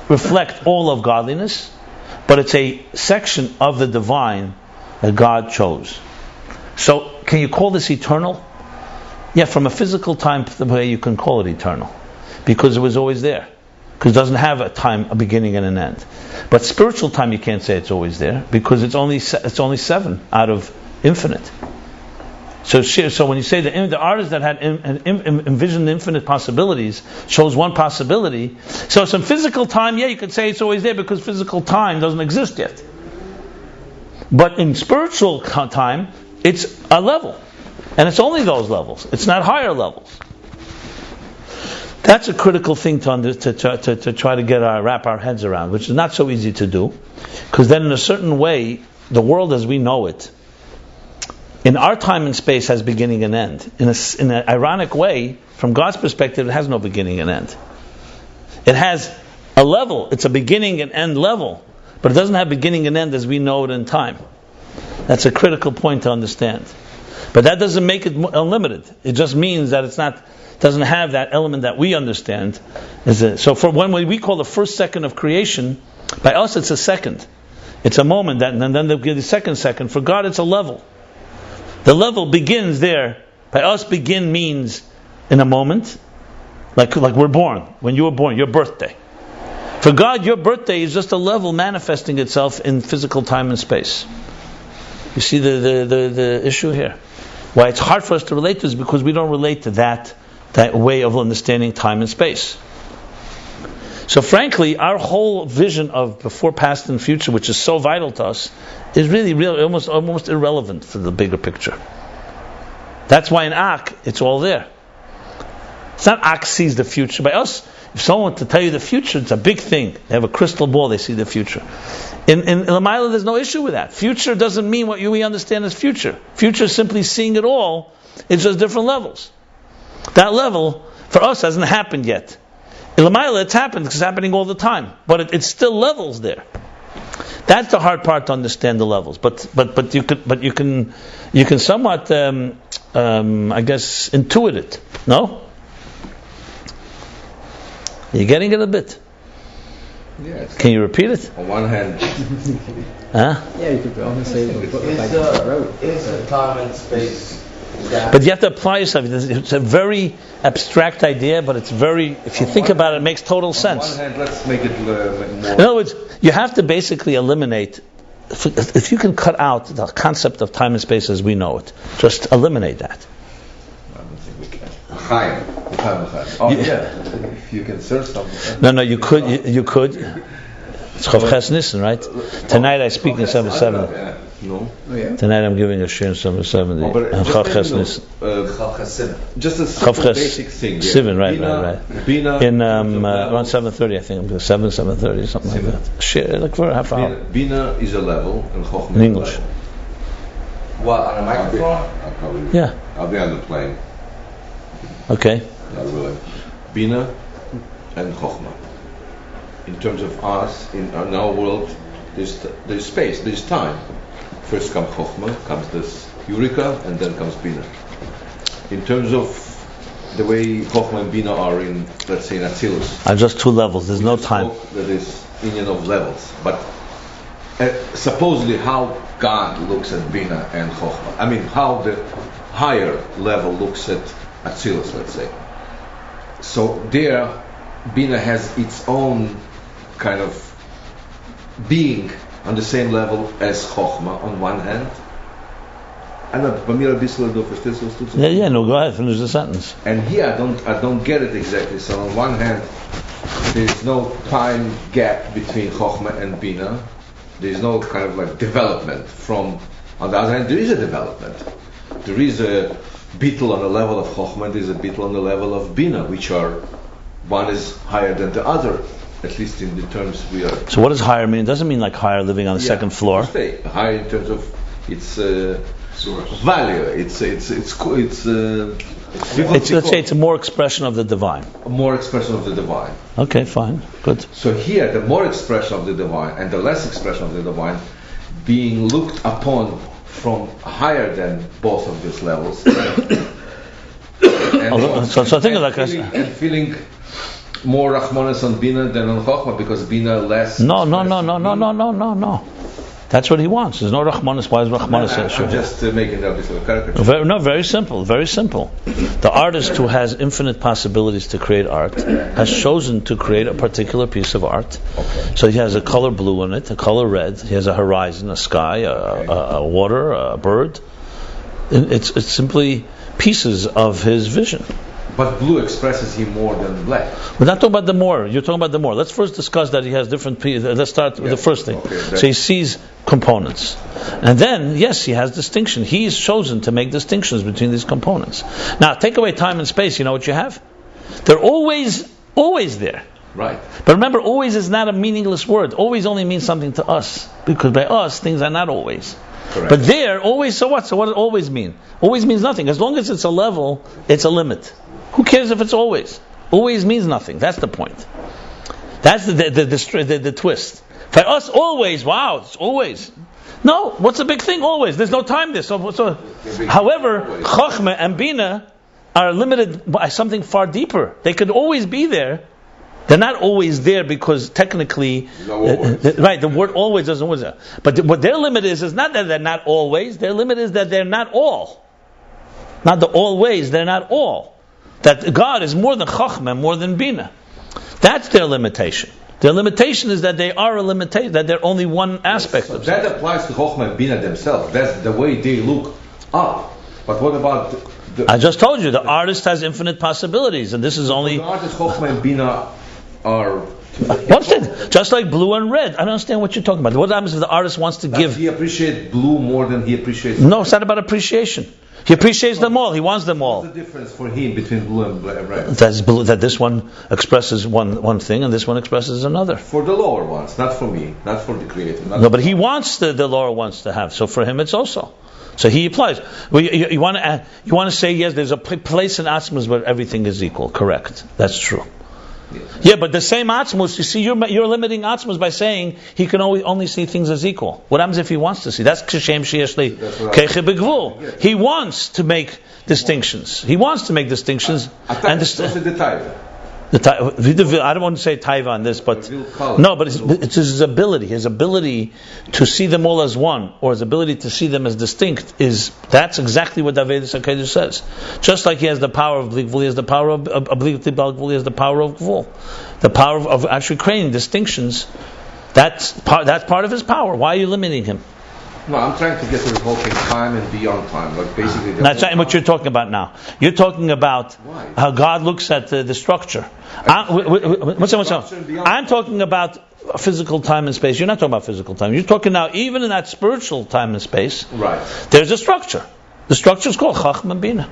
A: reflect all of godliness, but it's a section of the divine that God chose. So, can you call this eternal? Yeah, from a physical time way, you can call it eternal, because it was always there. Because it doesn't have a beginning and an end. But spiritual time, you can't say it's always there, because it's only 7 out of infinite. So when you say the artist that had envisioned infinite possibilities chose one possibility, so some physical time, yeah, you could say it's always there because physical time doesn't exist yet. But in spiritual time, it's a level, and it's only those levels. It's not higher levels. That's a critical thing to try to wrap our heads around, which is not so easy to do, because then in a certain way, the world as we know it, in our time and space, has beginning and end. In an ironic way, from God's perspective, it has no beginning and end. It has a level, it's a beginning and end level, but it doesn't have beginning and end as we know it in time. That's a critical point to understand. But that doesn't make it unlimited. It just means that doesn't have that element that we understand. So for when we call the first second of creation, by us it's a second. It's a moment, and then they'll give the second. For God it's a level. The level begins there. By us, begin means in a moment, like we're born. When you were born, your birthday. For God, your birthday is just a level manifesting itself in physical time and space. You see the issue here? Why it's hard for us to relate to is because we don't relate to that way of understanding time and space. So frankly, our whole vision of before, past, and future, which is so vital to us, is really almost irrelevant for the bigger picture. That's why in Ak, it's all there. It's not Ak sees the future. By us, if someone wants to tell you the future, it's a big thing. They have a crystal ball, they see the future. In Lamaila, there's no issue with that. Future doesn't mean what we understand as future. Future is simply seeing it all. It's just different levels. That level, for us, hasn't happened yet. In Lamaila, it's happened, it's happening all the time. But it's still levels there. That's the hard part to understand the levels. But you can somewhat, I guess, intuit it. No? You're getting it a bit.
D: Yes.
A: Can you repeat it?
D: On one hand,
A: Huh?
C: Yeah, you could almost say
B: Is the time and space that
A: But you have to apply yourself. It's a very abstract idea, but it's very, if you think about it, it makes total
D: on
A: sense.
D: one hand, let's make it more.
A: In other words, you have to basically eliminate, if you can cut out the concept of time and space as we know it, just eliminate that.
D: I don't think we can.
B: Chaim.
D: Oh yeah, if you can search something.
A: No, you could. You could. It's Chav Ches Nissen, right? Tonight I speak in 770.
D: No.
C: Oh yeah.
A: Tonight I'm giving a shir in 770. And Chav Ches Nissen.
D: Just a
A: Chav
D: simple
A: Ches
D: basic thing. Yeah.
A: Sivan, right.
D: Bina
A: In around 7:30, I think. I'm doing 7:30, something like that. Shir, like for a half hour.
D: Bina is a level and Chochmah
A: In English.
D: is a level.
B: What, on a microphone?
A: Yeah.
B: I'll be on the plane.
A: Okay.
B: Not really.
D: Bina and Chochmah. In terms of us, in our world, there's space, there's time. First comes Chochmah, comes this Eureka, and then comes Bina. In terms of the way Chochmah and Bina are in, let's say, in Atzilus,
A: I'm just two levels. There's no time.
D: that is union of levels. But supposedly how God looks at Bina and Chochmah. I mean, how the higher level looks at Atzilus, let's say. So there, Bina has its own kind of being on the same level as Chochmah on one hand.
A: Yeah, no, go ahead, finish the sentence.
D: And here I don't get it exactly. So on one hand, there is no time gap between Chochmah and Bina. There is no kind of like development from. On the other hand, there is a development. There is a bittul on the level of Chochmah, there is a bittul on the level of Bina, which are, one is higher than the other, at least in the terms we are.
A: So what does higher mean? It doesn't mean like higher living on the second floor.
D: Stay higher in terms of its value. It's
A: Let's say it's a more expression of the divine.
D: a more expression of the divine.
A: Okay, fine, good.
D: So here, the more expression of the divine and the less expression of the divine being looked upon from higher than both of these levels.
A: So think of like
D: and feeling more Rahmanas on Bina than on Chochmah, because Bina less.
A: No. That's what he wants. There's no Rahmanis. Why is Rahmanis?
D: I'm just making that little caricature.
A: Very simple. Very simple. The artist who has infinite possibilities to create art has chosen to create a particular piece of art.
D: Okay.
A: So he has a color blue in it, a color red. He has a horizon, a sky, a water, a bird. It's simply pieces of his vision.
D: But blue expresses him more than black.
A: We're not talking about the more. You're talking about the more. Let's first discuss that he has different pieces. Let's start with the first thing.
D: Okay,
A: so he sees components. And then, yes, he has distinction. He's chosen to make distinctions between these components. Now, take away time and space, you know what you have? They're always there.
D: Right.
A: But remember, always is not a meaningless word. Always only means something to us. Because by us, things are not always.
D: Correct.
A: But there, always, so what? So what does always mean? Always means nothing. As long as it's a level, it's a limit. Who cares if it's always? Always means nothing. That's the point. That's the twist. For us, always, wow, it's always. No, what's the big thing? Always. There's no time there. So however, Chochmah and Bina are limited by something far deeper. They could always be there. They're not always there because technically, right, the word always doesn't work there. But what their limit is not that they're not always. Their limit is that they're not all. Not the always, they're not all. That God is more than Chochmah, more than Bina. That's their limitation. Their limitation is that they are a limitation, that they're only one aspect
D: So
A: of
D: that
A: something.
D: applies to Chochmah and Bina themselves. That's the way they look up. But what about the
A: I just told you, the artist has infinite possibilities, and this is only...
D: the artist Chochmah and Bina are...
A: What's it? Just like blue and red. I don't understand what you're talking about. What happens if the artist wants to
D: Does
A: give...
D: he appreciate blue more than he appreciates...
A: No, it's not about appreciation. He appreciates them all. He wants them all.
D: What's the difference for him between blue and red?
A: That this one expresses one thing and this one expresses another.
D: For the lower ones, not for me, not for the creator.
A: No, but he wants the lower ones to have. So for him, it's also. So he applies. Well, you want to say yes. There's a place in Atzmus where everything is equal. Correct. That's true. Yeah, but the same Atzmus, you see, you're limiting Atzmus by saying he can only see things as equal. What happens if he wants to see? That's Kishem Shieshli Keiche Begvul. He wants to make distinctions. He wants to make distinctions.
D: And what's the type?
A: I don't want to say taiva on this, but no, but it's his ability to see them all as one, or his ability to see them as distinct. That's exactly what David Sakedu says. Just like he has the power of Bli Gvul, he has the power of Bli Gvul, he has the power of Gvul, the power of actually creating distinctions. That's part of his power. Why are you limiting him?
D: No, I'm trying to get to the whole thing, time and beyond time. Like basically,
A: That's not what you're talking about now. You're talking about how God looks at the structure. I'm talking about physical time and space. You're not talking about physical time. You're talking now, even in that spiritual time and space,
D: right?
A: There's a structure. The structure is called Chachma and Bina.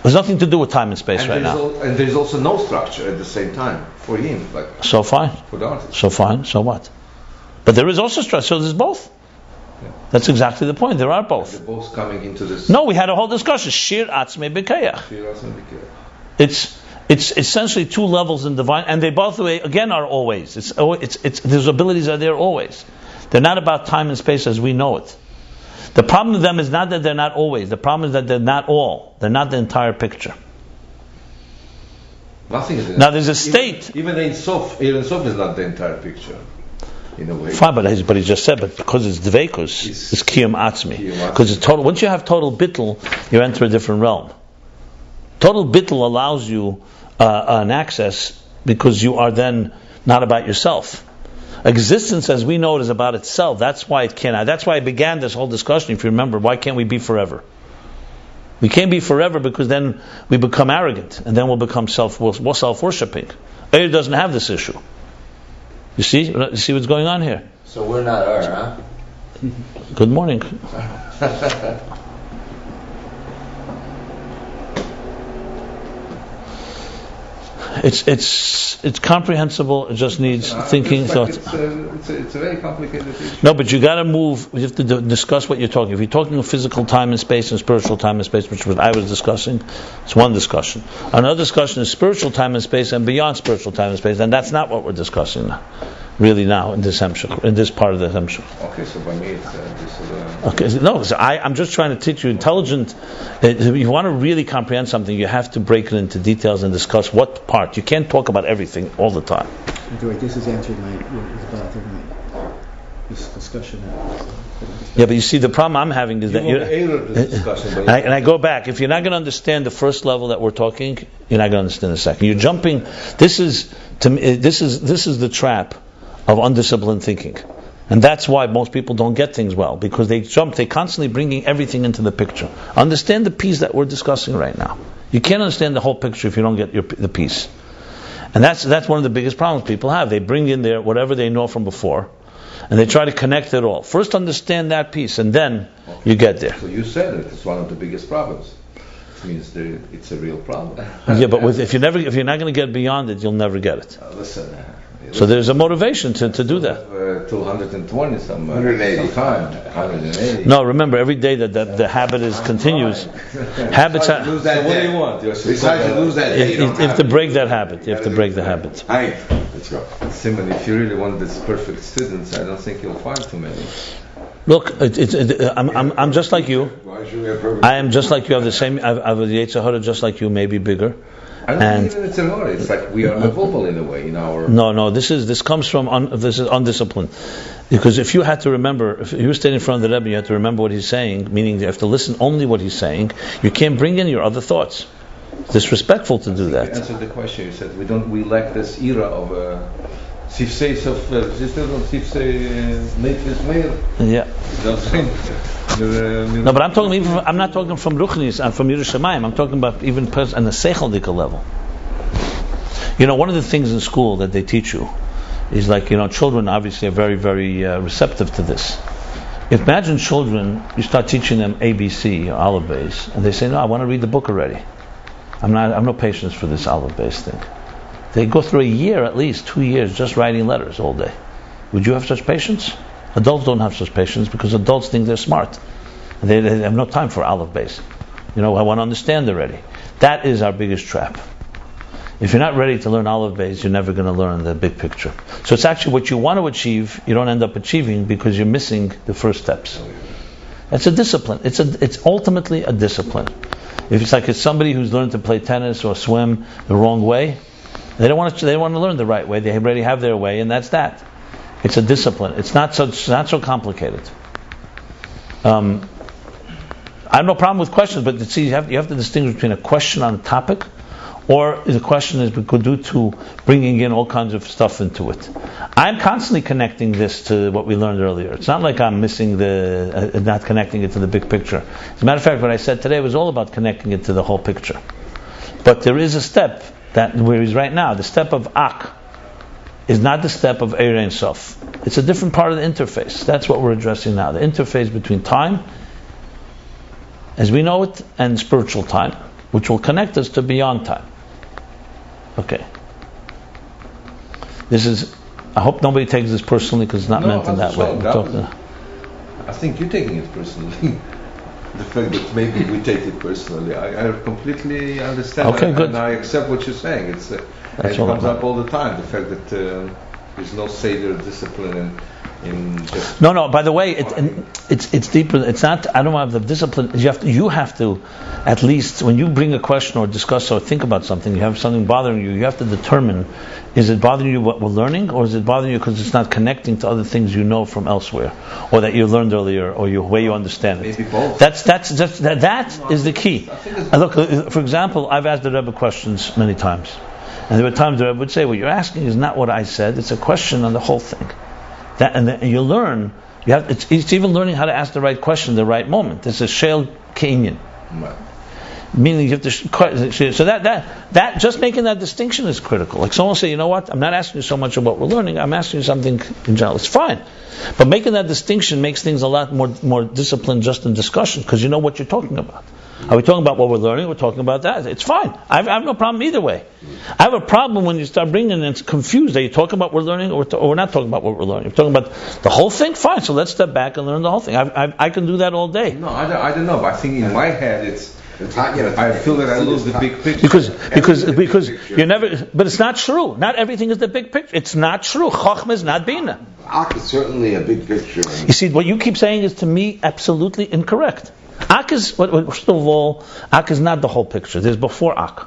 A: There's nothing to do with time and space right now.
D: And there's also no structure at the same time for him, like
A: so fine.
D: For the artist.
A: So fine. So what? But there is also structure. So there's both. That's exactly the point. There are both.
D: They're both coming into this.
A: No, we had a whole discussion. Shir Atzmei B'Kayach. It's essentially two levels in divine, and they both again are always. Those abilities are there always. They're not about time and space as we know it. The problem with them is not that they're not always. The problem is that they're not all. They're not the entire picture.
D: Nothing is.
A: Now there's a state.
D: Even Ein Sof is not the entire picture. In a way.
A: Fine, but he just said, but because it's dveikus, it's kiyum atzmi. Because it's total. Once you have total bittul, you enter a different realm. Total bittul allows you an access because you are then not about yourself. Existence, as we know it, is about itself. That's why it cannot. That's why I began this whole discussion. If you remember, why can't we be forever? We can't be forever because then we become arrogant, and then we'll become self-worshipping. Eir doesn't have this issue. You see what's going on here?
B: So we're not huh?
A: Good morning. It's comprehensible. It just needs thinking.
D: It's a very complicated issue.
A: No, but you got to move. You have to discuss what you're talking. If you're talking of physical time and space and spiritual time and space, which is what I was discussing, it's one discussion. Another discussion is spiritual time and space and beyond spiritual time and space, and that's not what we're discussing now. Really, now in this hemshech, in this part of the hemshech.
D: Okay, so by me, it's this is
A: Okay, no, so I'm just trying to teach you intelligent. If you want to really comprehend something, you have to break it into details and discuss what part. You can't talk about everything all the time.
C: Anyway, this has answered this discussion.
A: Yeah, but you see, the problem I'm having is that and I go back. If you're not going to understand the first level that we're talking, you're not going to understand the second. You're jumping. This is the trap of undisciplined thinking. And that's why most people don't get things well, because they're constantly bringing everything into the picture. Understand the piece that we're discussing right now. You can't understand the whole picture if you don't get the piece. And that's one of the biggest problems people have. They bring in there whatever they know from before, and they try to connect it all. First understand that piece, and then you get there.
D: So you said it's one of the biggest problems. It means it's a real problem.
A: Yeah, but if you're not going to get beyond it, you'll never get it.
D: Listen.
A: So there's a motivation to do that.
D: 220 some
B: 180
D: time. 180.
A: No, remember, every day that the habit habits.
B: Lose that
D: so what do you want?
B: Besides to lose that day,
A: You have to break that habit. You have to break the habit.
B: Hey, let's go.
D: Simon, if you really want this perfect students, I don't think you'll find too many.
A: Look, I'm just like you.
B: Why should we have perfect?
A: I am just like you. I have the same. I have a Yetzer Hara just like you, maybe bigger.
D: I don't think even it's a hard. It's like we are evolvable in a way in our.
A: No. This comes from this is undisciplined. Because if you had to remember, if you were standing in front of the Rebbe, you had to remember what he's saying. Meaning you have to listen only what he's saying. You can't bring in your other thoughts. It's disrespectful to do that.
D: You answered the question. You said we lack this era of Sifseis of sisters on Sifsei Neitvis Meir.
A: Yeah.
D: No,
A: No, but I'm not talking from Ruchnis, I'm from Yerushalayim. I'm talking about even on the Seichel level. You know, one of the things in school that they teach you is like, you know, children obviously are very, very receptive to this. Imagine children, you start teaching them ABC or Aleph Beis, and they say, no, I want to read the book already. I have no patience for this Aleph Beis thing. They go through a year, at least 2 years, just writing letters all day. Would you have such patience? Adults don't have such patience because adults think they're smart. They have no time for Aleph Beis. You know, I want to understand already. That is our biggest trap. If you're not ready to learn Aleph Beis, you're never going to learn the big picture. So it's actually what you want to achieve, you don't end up achieving because you're missing the first steps. It's a discipline. It's ultimately a discipline. If it's like it's somebody who's learned to play tennis or swim the wrong way, they don't want to learn the right way. They already have their way, and that's that. It's a discipline. It's not so complicated. I have no problem with questions, but see, you have to distinguish between a question on a topic, or the question is due to bringing in all kinds of stuff into it. I'm constantly connecting this to what we learned earlier. It's not like I'm missing not connecting it to the big picture. As a matter of fact, what I said today was all about connecting it to the whole picture. But there is a step that where he's right now. The step of Ak is not the step of Eir Ein Sof. It's a different part of the interface. That's what we're addressing now. The interface between time, as we know it, and spiritual time, which will connect us to beyond time. Okay. I hope nobody takes this personally because it's not meant in that way.
D: I think you're taking it personally. The fact that maybe we take it personally, I completely understand.
A: Okay, good.
D: And I accept what you're saying. It comes up all the time. The fact that there's no seder discipline in just.
A: No. By the way, it's deeper. It's not. I don't have the discipline. You have to, at least when you bring a question or discuss or think about something, you have something bothering you. You have to determine: is it bothering you what we're learning, or is it bothering you because it's not connecting to other things you know from elsewhere, or that you learned earlier, or the way you understand it?
D: Maybe both.
A: That is the key. Look, for example, I've asked the Rebbe questions many times, and there were times the Rebbe would say, "What you're asking is not what I said. It's a question on the whole thing." And you learn. It's even learning how to ask the right question, the right moment. It's a shel keinyan.
D: Right.
A: Meaning you have to. So that just making that distinction is critical. Like someone will say, you know what? I'm not asking you so much about what we're learning. I'm asking you something in general. It's fine, but making that distinction makes things a lot more disciplined just in discussion because you know what you're talking about. Are we talking about what we're learning? We're talking about that. It's fine. I have no problem either way. I have a problem when you start bringing in, it's confused. Are you talking about what we're learning or we're not talking about what we're learning? You're talking about the whole thing? Fine. So let's step back and learn the whole thing. I can do that all day.
D: No, I don't know. But I think in my head I feel that I lose the big picture.
A: Because you never. But it's not true. Not everything is the big picture. It's not true. Chochmah is not bina.
B: Ak is certainly a big picture.
A: You see, what you keep saying is to me absolutely incorrect. Ak is, first of all, Ak is not the whole picture. There's before Ak.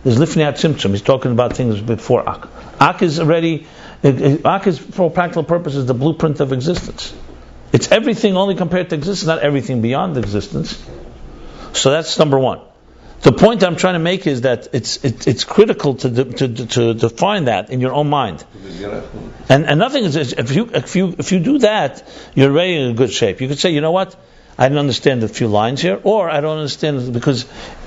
A: There's Lifnei HaTzimtzum. He's talking about things before Ak. Ak is, for all practical purposes, the blueprint of existence. It's everything only compared to existence, not everything beyond existence. So that's number one. The point I'm trying to make is that it's critical to define that in your own mind. And nothing is, if you do that, you're already in good shape. You could say, you know what? I didn't understand a few lines here, or I don't understand because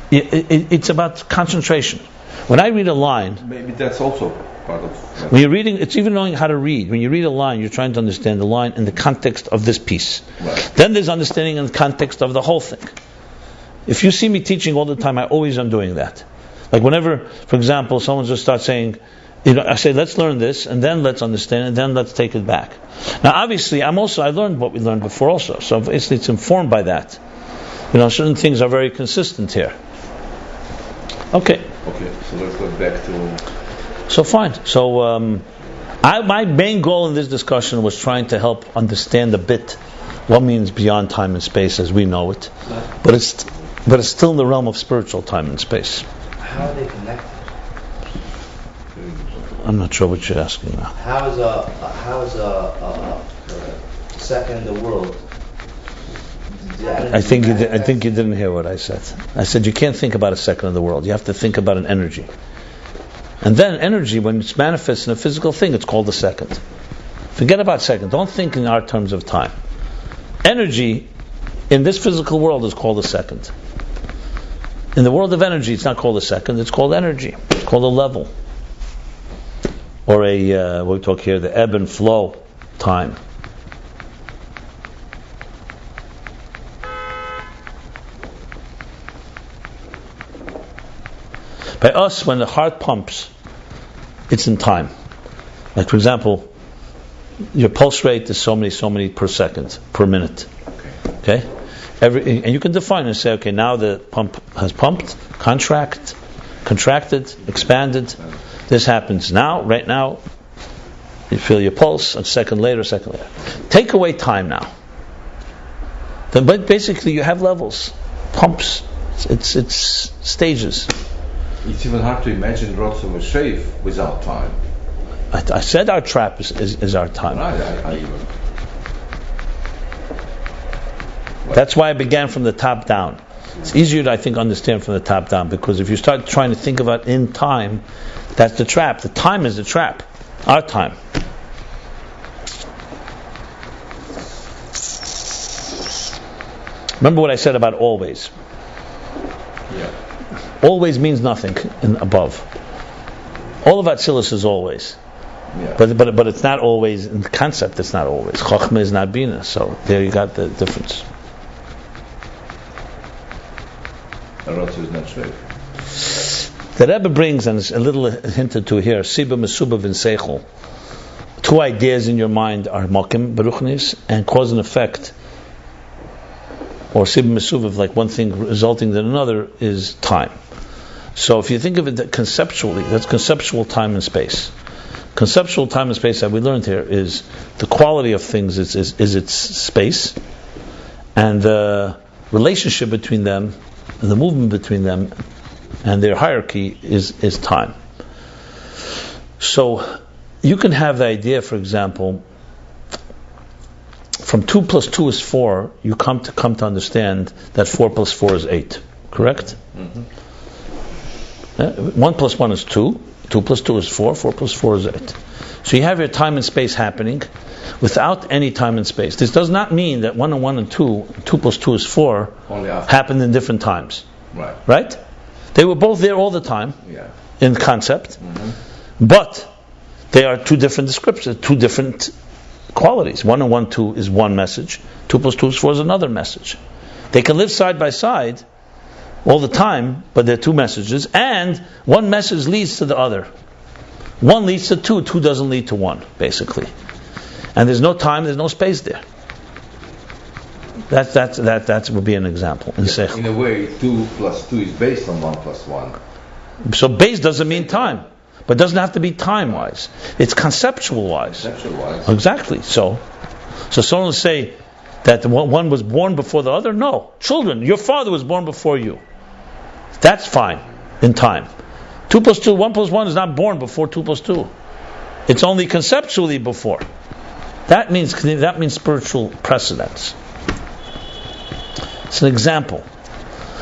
A: it's about concentration. When I read a line,
D: maybe that's also part of.
A: When you're reading, it's even knowing how to read. When you read a line, you're trying to understand the line in the context of this piece.
D: Right.
A: Then there's understanding in the context of the whole thing. If you see me teaching all the time, I always am doing that. Like whenever, for example, someone just starts saying, I say, let's learn this, and then let's understand, and then let's take it back. Now, obviously, I learned what we learned before also, so it's informed by that. Certain things are very consistent here. Okay,
D: so let's go back to...
A: So fine. So, my main goal in this discussion was trying to help understand a bit what means beyond time and space as we know it. But it's still in the realm of spiritual time and space.
E: How are they connected?
A: I'm not sure what you're asking now.
E: How is a second in the world?
A: I think you didn't hear what I said. I said you can't think about a second in the world. You have to think about an energy. And then energy, when it's manifests in a physical thing, it's called a second. Forget about second. Don't think in our terms of time. Energy in this physical world is called a second. In the world of energy, it's not called a second, it's called energy. It's called a level. Or we talk here, the ebb and flow time. By us, when the heart pumps, it's in time. Like, for example, your pulse rate is so many per second, per minute. Okay? And you can define and say, okay, now the pump has pumped, contracted, expanded. This happens now, right now. You feel your pulse, a second later. Take away time now. Then, but basically, you have levels, pumps. It's stages.
D: It's even hard to imagine Rotz Moshev without time.
A: I said our trap is our time.
D: Right,
A: That's why I began from the top down. It's easier to, I think, understand from the top down, because if you start trying to think about in time, that's the trap. The time is the trap. Our time. Remember what I said about always.
D: Yeah.
A: Always means nothing in above. All of Atzilus is always.
D: Yeah.
A: But it's not always, in the concept it's not always. Chochmah is not Bina, so there you got the difference.
D: Rotz is not Shreif.
A: The Rebbe brings, and it's a little hinted to here, Siba Mesuba Vin Seichel. Two ideas in your mind are Mokim, Beruchnis, and cause and effect. Or Siba Mesuba, like one thing resulting in another, is time. So if you think of it conceptually, that's conceptual time and space. Conceptual time and space that we learned here is the quality of things is its space, and the relationship between them, and the movement between them, and their hierarchy is time. So you can have the idea, for example, from 2 plus 2 is 4, you come to understand that 4 plus 4 is 8. Correct?
D: Mm-hmm.
A: 1 plus 1 is 2. 2 plus 2 is 4. 4 plus 4 is 8. So you have your time and space happening without any time and space. This does not mean that 1 and 1 and 2, 2 plus 2 is 4, happened in different times. Right? They were both there all the time, in concept, but they are two different descriptions, two different qualities. 1 and 1, 2 is one message. 2 plus 2 is 4 is another message. They can live side by side all the time, but they're two messages, and one message leads to the other. 1 leads to 2, 2 doesn't lead to 1, basically. And there's no time, there's no space there. That would be an example. In
D: a way, 2 plus 2 is based on 1 plus 1.
A: So base doesn't mean time, but it doesn't have to be time-wise. It's conceptual-wise. Exactly. So someone will say that one was born before the other. No. Children, your father was born before you. That's fine in time. 2 plus 2, 1 plus 1 is not born before 2 plus 2. It's only conceptually before. That means spiritual precedence. It's an example.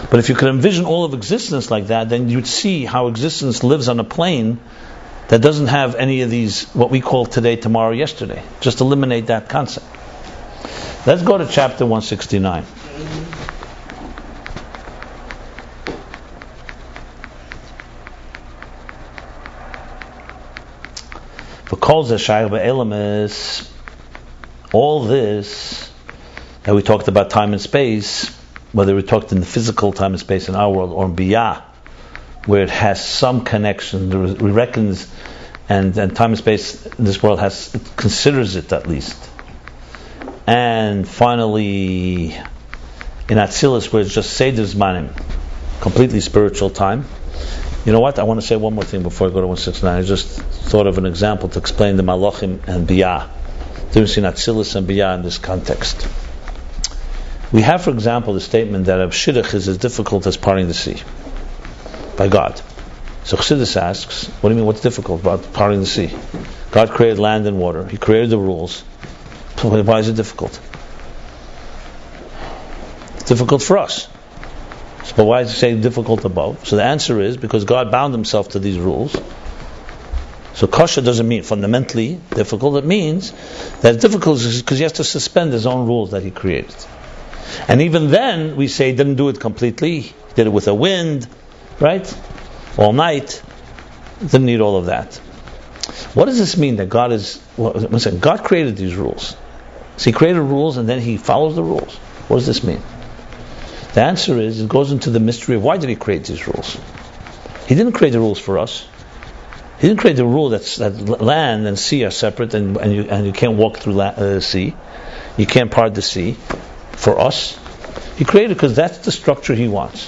A: But if you could envision all of existence like that, then you'd see how existence lives on a plane that doesn't have any of these, what we call today, tomorrow, yesterday. Just eliminate that concept. Let's go to chapter 169. All this that we talked about time and space, whether we talked in the physical time and space in our world or in Biyah, where it has some connection, we reckons, and time and space in this world considers it at least. And finally, in Atzilus, where it's just Seder Zmanim, completely spiritual time. You know what? I want to say one more thing before I go to 169. I just thought of an example to explain the Malachim and Biyah. Difference in Atzilus and Biyah in this context. We have, for example, the statement that a shidduch is as difficult as parting the sea by God. So Chassidus asks, what do you mean, what's difficult about parting the sea? God created land and water. He created the rules. Why is it difficult? It's difficult for us. But why is it saying difficult above? So the answer is because God bound himself to these rules, So kosher doesn't mean fundamentally difficult. It means that it's difficult because he has to suspend his own rules that he created. And even then, we say he didn't do it completely. He did it with a wind, right? All night. Didn't need all of that. What does this mean that God is... Listen, God created these rules. So he created rules and then he follows the rules. What does this mean? The answer is, it goes into the mystery of why did he create these rules? He didn't create the rules for us. He didn't create the rule that land and sea are separate and you can't walk through the sea. You can't part the sea for us. He created it because that's the structure he wants.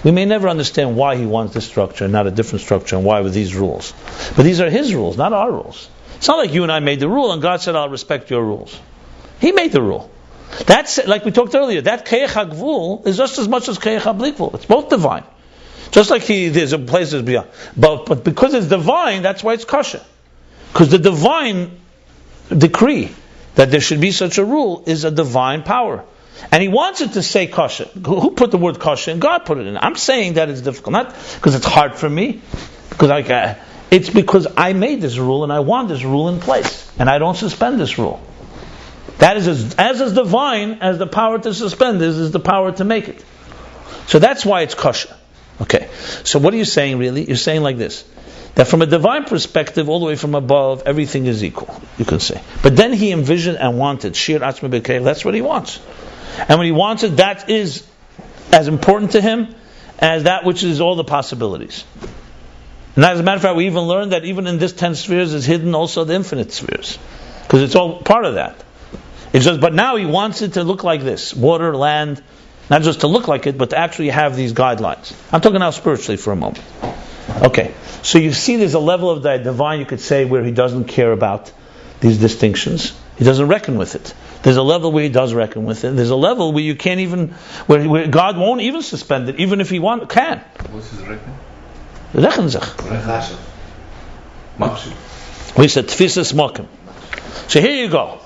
A: We may never understand why he wants this structure and not a different structure and why with these rules. But these are his rules, not our rules. It's not like you and I made the rule and God said, I'll respect your rules. He made the rule. That's, like we talked earlier, that Keich HaGvul is just as much as Keich HaBlikvul. It's both divine. Just like there's a place that's beyond. But because it's divine, that's why it's kosher. Because the divine decree that there should be such a rule is a divine power. And he wants it to say kosher. Who put the word kosher in? God put it in. I'm saying that it's difficult. Not because it's hard for me. Because it's because I made this rule and I want this rule in place. And I don't suspend this rule. That is as divine as the power to suspend is the power to make it. So that's why it's kosher. Okay. So what are you saying really? You're saying like this. That from a divine perspective, all the way from above, everything is equal, you can say. But then he envisioned and wanted Shir Atzmi B'Keil. That's what he wants. And when he wants it, that is as important to him as that which is all the possibilities. And as a matter of fact, we even learned that even in this 10 spheres is hidden also the infinite spheres. Because it's all part of that. It's just, but now he wants it to look like this. Water, land, not just to look like it, but to actually have these guidelines. I'm talking now spiritually for a moment. Okay, so you see there's a level of the divine, you could say, where he doesn't care about these distinctions. He doesn't reckon with it. There's a level where he does reckon with it. There's a level where you can't even, where God won't even suspend it, even if he can.
D: What's his reckon?
A: Reckon sich. We said tfisas mokim. So here you go.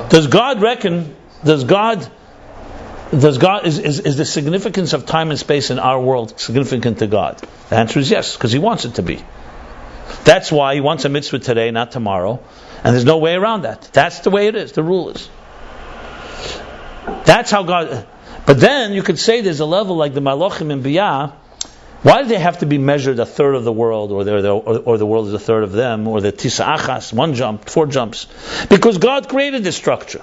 A: Does God reckon? Is the significance of time and space in our world significant to God? The answer is yes, because he wants it to be. That's why he wants a mitzvah today, not tomorrow. And there's no way around that. That's the way it is. The rule is. That's how God... But then you could say there's a level like the Malachim in Biyah. Why do they have to be measured a third of the world, or the world is a third of them, or the Tisa Achas, 1 jump, 4 jumps? Because God created this structure.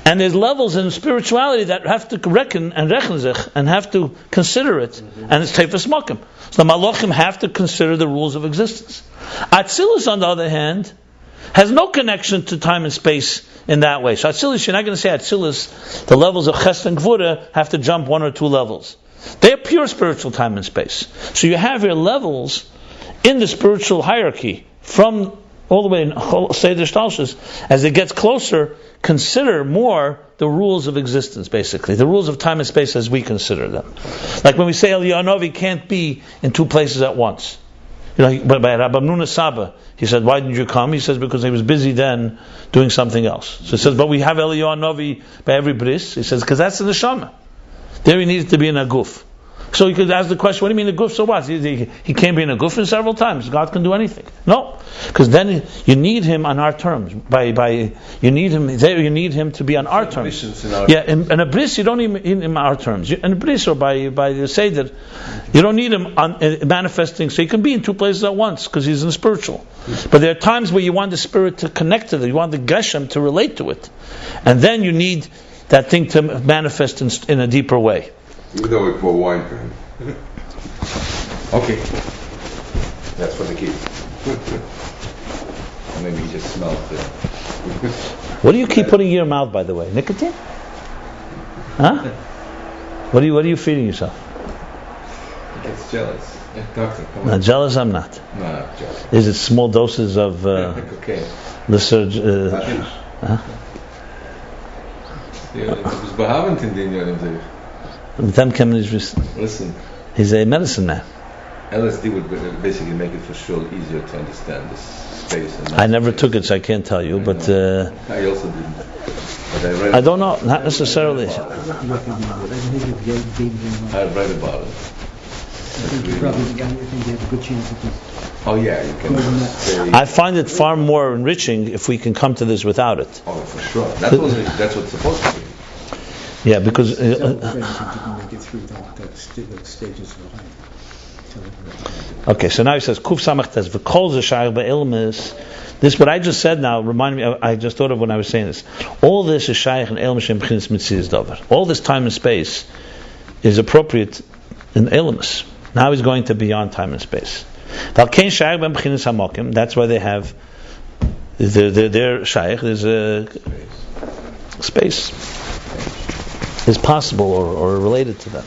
A: And there's levels in spirituality that have to reckon and rechenzich and have to consider it. And it's Tefes Mokim. So the Malachim have to consider the rules of existence. Atzilus, on the other hand, has no connection to time and space in that way. So Atzilus, you're not going to say Atzilus, the levels of Chesed and Gvura have to jump 1 or 2 levels. They are pure spiritual time and space. So you have your levels in the spiritual hierarchy from all the way in Seder Shtalshus. As it gets closer, consider more the rules of existence, basically. The rules of time and space as we consider them. Like when we say Eliyahu Novi can't be in 2 places at once. But by Rabbi Nuna Saba, he said, why didn't you come? He says, because he was busy then doing something else. So he says, but we have Eliyahu Novi by every bris. He says, because that's in the Neshama. There he needed to be in a guf. So you could ask the question, what do you mean a guf? So what? He can't be in a guf several times. God can do anything. No. Because then you need him on our terms. You need him there. You need him to be on our terms. In a bris, you don't need him on our terms. In a bris or by the Seder, you don't need him manifesting. So he can be in 2 places at once because he's in spiritual. But there are times where you want the spirit to connect to it. You want the geshem to relate to it, and then you need that thing to manifest in a deeper way.
B: Even though we pour wine for him.
D: Okay.
B: That's for the kids.
D: Maybe he just smelled it.
A: What do you keep putting in your mouth, by the way? Nicotine? Huh? What are you feeding yourself?
D: He gets jealous. Doctor, come on.
A: No, jealous I'm not.
D: No, jealous.
A: Is it small doses of
D: Okay.
A: lyserg?
D: It was behavend in den Jahren. Listen.
A: He's a medicine man.
D: LSD would basically make it for sure easier to understand this space. And
A: I never took it, so I can't tell you. But
D: I also didn't. But
A: I don't know. Not necessarily.
D: I read about it.
C: I think you probably have a good chance of this.
D: Oh yeah, you can say.
A: I find it far more enriching if we can come to this without it.
D: Oh, for sure. That's what's supposed to be.
A: Yeah, because
C: Several friends who didn't make it through those stages of life.
A: okay. So now he says Kuf Samach Tes v'Kol Zeshayach be'ilmis. This what I just said now reminded me. I just thought of when I was saying this. All this is Shayach and Elam Shem B'chinas Mitzias Davar. All this time and space is appropriate in Elamus. Now he's going to beyond time and space. That's why they have their Shayach. There's a space is possible or related to them.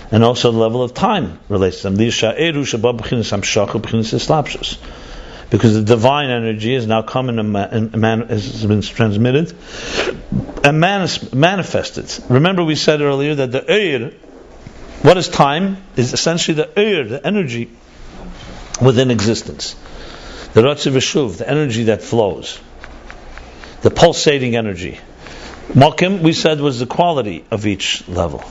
A: And also the level of time relates to them. Because the divine energy is now coming and has been transmitted and manifested. Remember we said earlier that the Eir, what is time? Is essentially the Eir, the energy within existence. The Ratziv Veshuv, the energy that flows. The pulsating energy. Mokim, we said, was the quality of each level.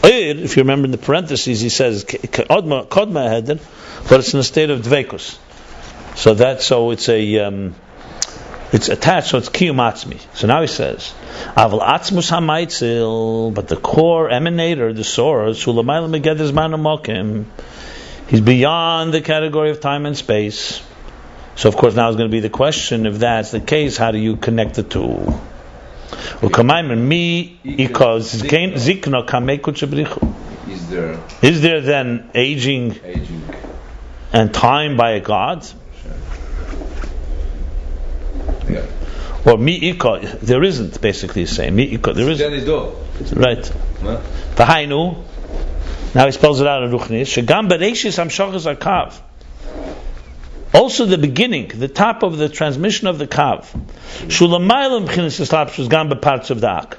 A: If you remember in the parentheses, he says kodma heder, but it's in a state of dvekus. So it's attached. So it's kiyum atzmi. So now he says, aval atzmus hamaitzil, but the core emanator, the source, ulamayla megedez manu mokim, he's beyond the category of time and space. So of course now is going to be the question: if that's the case, how do you connect the two? Is there then aging and time by a God?
D: Yeah.
A: Or mi'ika, there isn't, basically saying. Mi'ika, there isn't. Right. V'hainu, now he spells it out in Ruchnis, Shegam Bereshis Hamshachas HaKav. Also the beginning, the top of the transmission of the Kav. Shulamaylam B'chinas Eslapshus Gam B'parts of the Ak.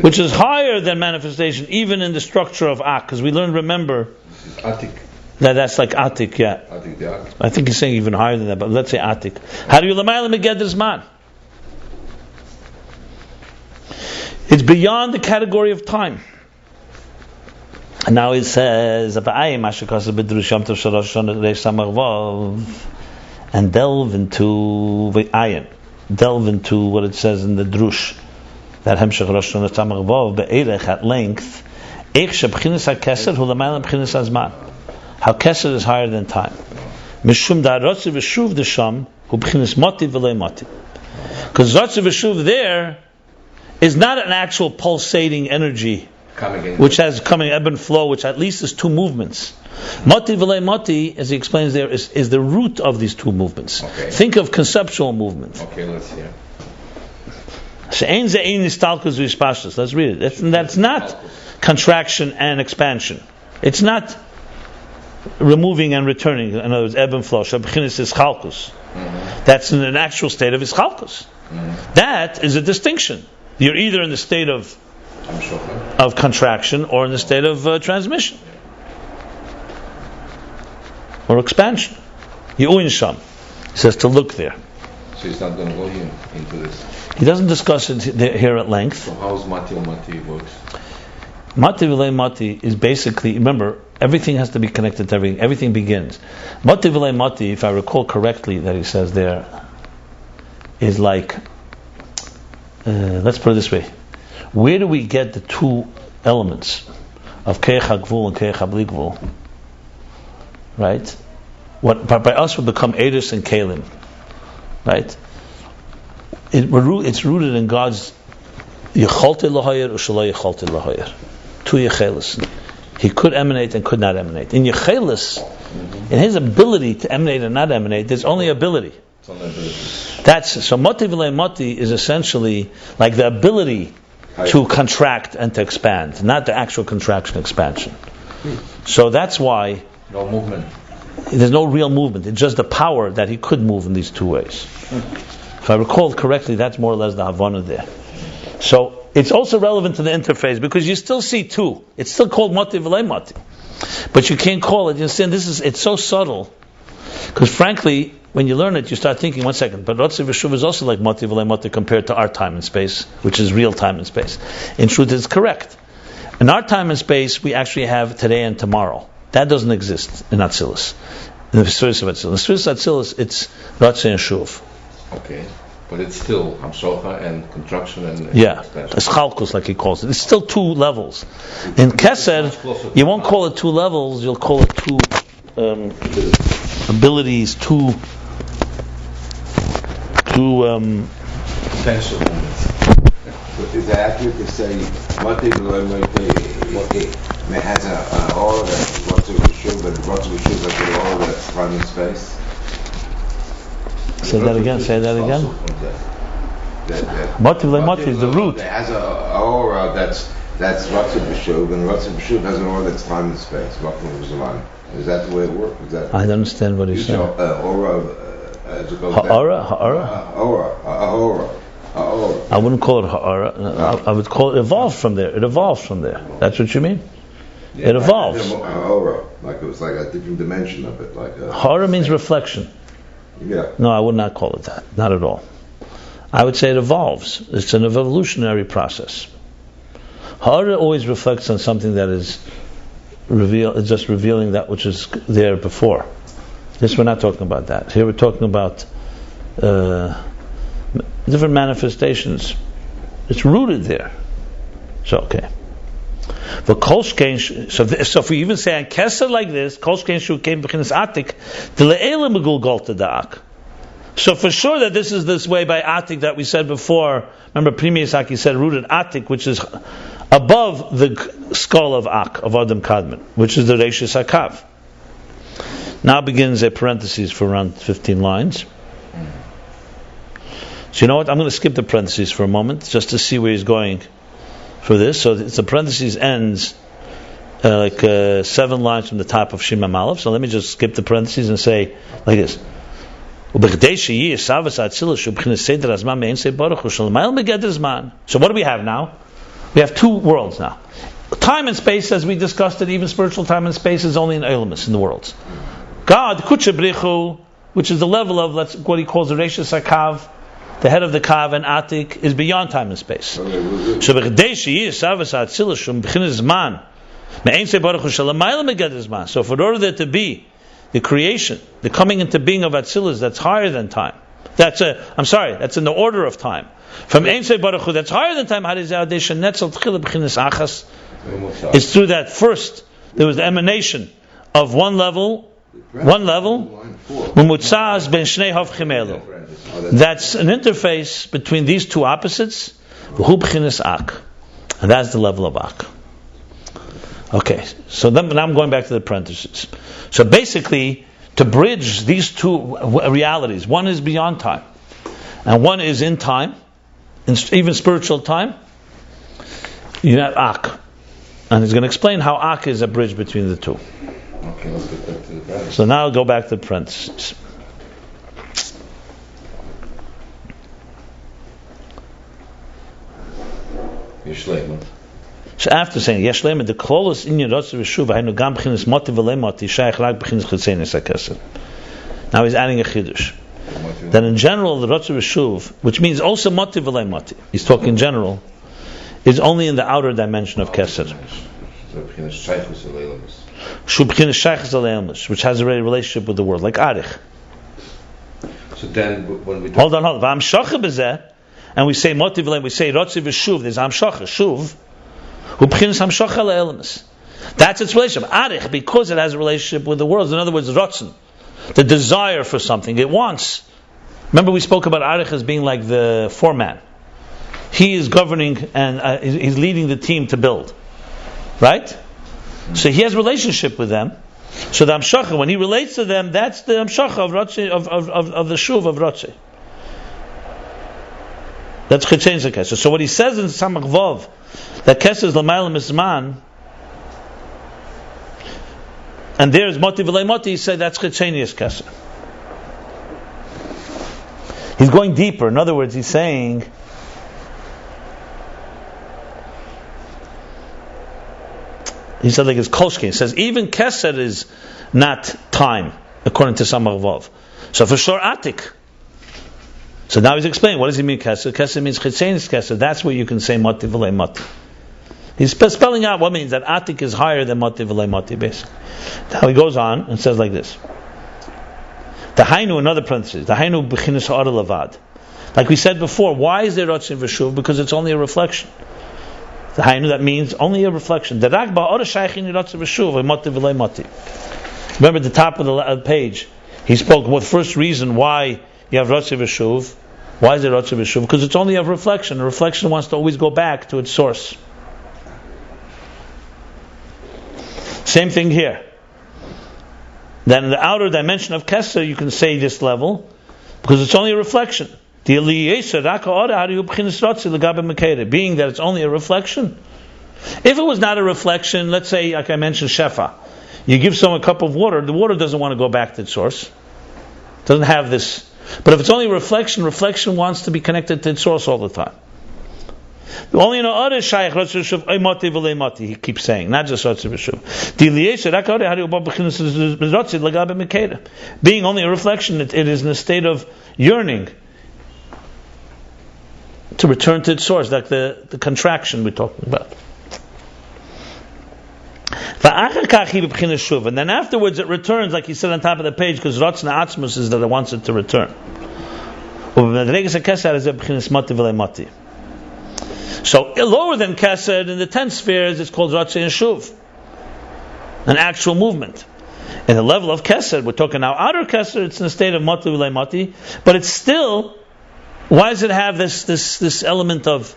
A: Which is higher than manifestation, even in the structure of Ak. Because we learned, remember,
D: Atik.
A: That's like Atik, yeah.
D: Atik the Ak.
A: I think he's saying even higher than that, but let's say Atik. How do you Lamaylam Megedres Man? It's beyond the category of time. And now it says, and delve into what it says in the Drush, that Hemshech Rosh Hashanah Tzamach Vav be'erech at length, how Keser is higher than time. Mishum da'rotzi v'shuv d'sham hu b'chinas moti v'lei moti. Because rotzi v'shuv there is not an actual pulsating energy which has coming ebb and flow, which at least is two movements. Moti v'lei moti, as he explains there, is the root of these two movements.
D: Okay.
A: Think of conceptual movement.
D: Okay, let's hear.
A: Let's read it. That's not contraction and expansion. It's not removing and returning. In other words, ebb and flow. Shabchinis is chalkus. That's in an actual state of ischalkus. That is a distinction. You're either in the state of contraction or in the state of transmission or expansion. Yu'in sham. He says to look there.
D: So he's not going to go here into this.
A: He doesn't discuss it here at length.
D: So how's Mati or Mati works?
A: Mati v'lei Mati is basically, remember, everything has to be connected to everything. Everything begins. Mati v'lei Mati, if I recall correctly, that he says there, is like, let's put it this way. Where do we get the two elements of Keich HaGvul and Keich HaBli Gvul? Right? What by us would become Eidus and Kalim. Right? It's rooted in God's Yecholte L'Hoyer or Shaloi Yecholte L'Hoyer. Two Yechelis. He could emanate and could not emanate. In Yechelis, in his ability to emanate and not emanate, there's only ability. So Moti V'lei Moti is essentially like the ability to contract and to expand, not the actual contraction expansion. So that's why
D: no movement.
A: There's no real movement. It's just the power that he could move in these two ways. If I recall correctly, that's more or less the Havana there. So it's also relevant to the interface because you still see two. It's still called Mati V'lei Mati, but you can't call it. You understand? It's so subtle because frankly, when you learn it, you start thinking, 1 second, but Rotzi V'shuv is also like Moti V'lei Moti compared to our time and space, which is real time and space. In truth, it's correct. In our time and space, we actually have today and tomorrow. That doesn't exist in Atzilus. In the Sfiris of Atzilus. In the Sfiris of Atzilus, it's Ratzeh and Shuv.
D: Okay. But it's still Hamshocha and contraction and
A: Yeah,
D: expansion.
A: it's Chalkus, like he calls it. It's still two levels. In Kesed, you won't call it two levels, you'll call it two abilities, two
D: Potential moments.
B: Is it accurate to say Mati has an aura that's Ratzeh V'Shuv, and Ratzeh V'Shuv has an aura that's time and space?
A: Say that again. Motiv le'motiv is the root.
B: It has an aura that's Ratzeh V'Shuv, and Ratzeh V'Shuv has an aura that's time and space. Is that the way it works? Is that
A: I don't understand what he's saying.
B: Aura, as it goes down.
A: Ha'ara? I wouldn't call it ha'ara. I would call it evolved from there. It evolves from there. That's what you mean?
B: Yeah,
A: it evolves.
B: Aura, like it was like a different dimension of it. Like
A: ha'ara means reflection.
B: Yeah.
A: No, I would not call it that. Not at all. I would say it evolves. It's an evolutionary process. Ha'ara always reflects on something that is just revealing that which is there before. This we're not talking about that. Here we're talking about different manifestations. It's rooted there. So okay. So if we even say on Kesed like this, so for sure that this is this way by Atik that we said before. Remember, Primi Yisaki said rooted Atik, which is above the skull of Ak, of Adam Kadmon, which is the Reishis Hakav. Now begins a parenthesis for around 15 lines. So you know what? I'm going to skip the parentheses for a moment just to see where he's going for this. So the parentheses ends 7 lines from the top of Shema Malef. So let me just skip the parentheses and say like this. So what do we have now? We have two worlds now. Time and space, as we discussed it, even spiritual time and space is only an Eilumus in the worlds. God, Kutsha Brichu, which is the level of what he calls the Reishis HaKav, the head of the Kav and Atik, is beyond time and space. So for order there to be the creation, the coming into being of Atzilus that's higher than time, that's in the order of time. From Ein Sei Baruch Hu, that's higher than time. It's through that first, there was the emanation of one level. That's an interface between these two opposites, and that's the level of Ak. Okay, so now I'm going back to the parentheses. So basically, to bridge these two realities, one is beyond time, and one is in time, even spiritual time, you have Ak. And he's going to explain how Ak is a bridge between the two.
D: Okay, let's get back to the parentheses.
A: So now I'll go back to the parentheses.
D: Yeshleimah.
A: So after saying Yeshleimah, the closest in your Ratzeh V'Shuv, Hainu Gam B'chinas Moti V'Lei Moti, Shaykh Rak B'chinas Chetzenis HaKesed. Now he's adding a Chiddush. That in general, the Ratzeh V'Shuv, which means also Moti V'Lei Moti, he's talking in general, is only in the outer dimension of Kesed. Which has a relationship with the world, like Arich.
D: So then, when we
A: hold on. And we say Moti V'Lei, we say Ratzeh V'Shuv, there's Hamshacha, Shuv, who b'chinas Hamshacha le'elamis. That's its relationship. Arich, because it has a relationship with the world. In other words, Ratzon, the desire for something, it wants. Remember we spoke about Arich as being like the foreman. He is governing and he's leading the team to build. Right? So he has a relationship with them. So the Hamshacha, when he relates to them, that's the Hamshacha of Ratzeh, of the Shuv of Ratzeh. That's Chetzenis HaKesed. So what he says in Samach Vav, that Kesed is L'mayla Mizman, and there's Moti V'Lei Moti, he said that's Chetzenis Kesed. He's going deeper. In other words, he's saying, he said like it's Kolshkin. He says even Kesed is not time, according to Samach Vav. So for sure Atik. So now he's explaining, what does he mean Kesed? Kesed means Chetzenis Kesed. That's where you can say Moti V'Lei Moti. He's spelling out what means that Atik is higher than Mati v'lei Mati, basically. Now he goes on and says like this. The Hainu, another parenthesis, the Hainu b'chinas ha'ara lavad. Like we said before, why is there Ratzin v'shuv? Because it's only a reflection. The Hainu, that means only a reflection. The Rak ba'ara shaykhin Ratzin v'shuv, Mati v'lei Mati. Remember at the top of the page, he spoke about the first reason why you have Ratzin v'shuv. Why is it Ratzin v'shuv? Because it's only a reflection. A reflection wants to always go back to its source. Same thing here. Then in the outer dimension of Kesser, you can say this level, because it's only a reflection. Being that it's only a reflection. If it was not a reflection, let's say, like I mentioned, Shefa, you give someone a cup of water, the water doesn't want to go back to its source. It doesn't have this. But if it's only a reflection, reflection wants to be connected to its source all the time. Only in other shaykh Ratzin v'shuv mati v'lei mati. He keeps saying, not just Ratzin v'shuv. Being only a reflection, it is in a state of yearning to return to its source, like the contraction we're talking about. And then afterwards it returns, like he said on top of the page, because Ratzin Atzmus is that it wants it to return. So lower than Kesed, in the 10 spheres, it's called Ratzin Shuv, an actual movement. In the level of Kesed, we're talking now outer Kesed, it's in a state of Mati v'lei Mati, but it's still. Why does it have this element of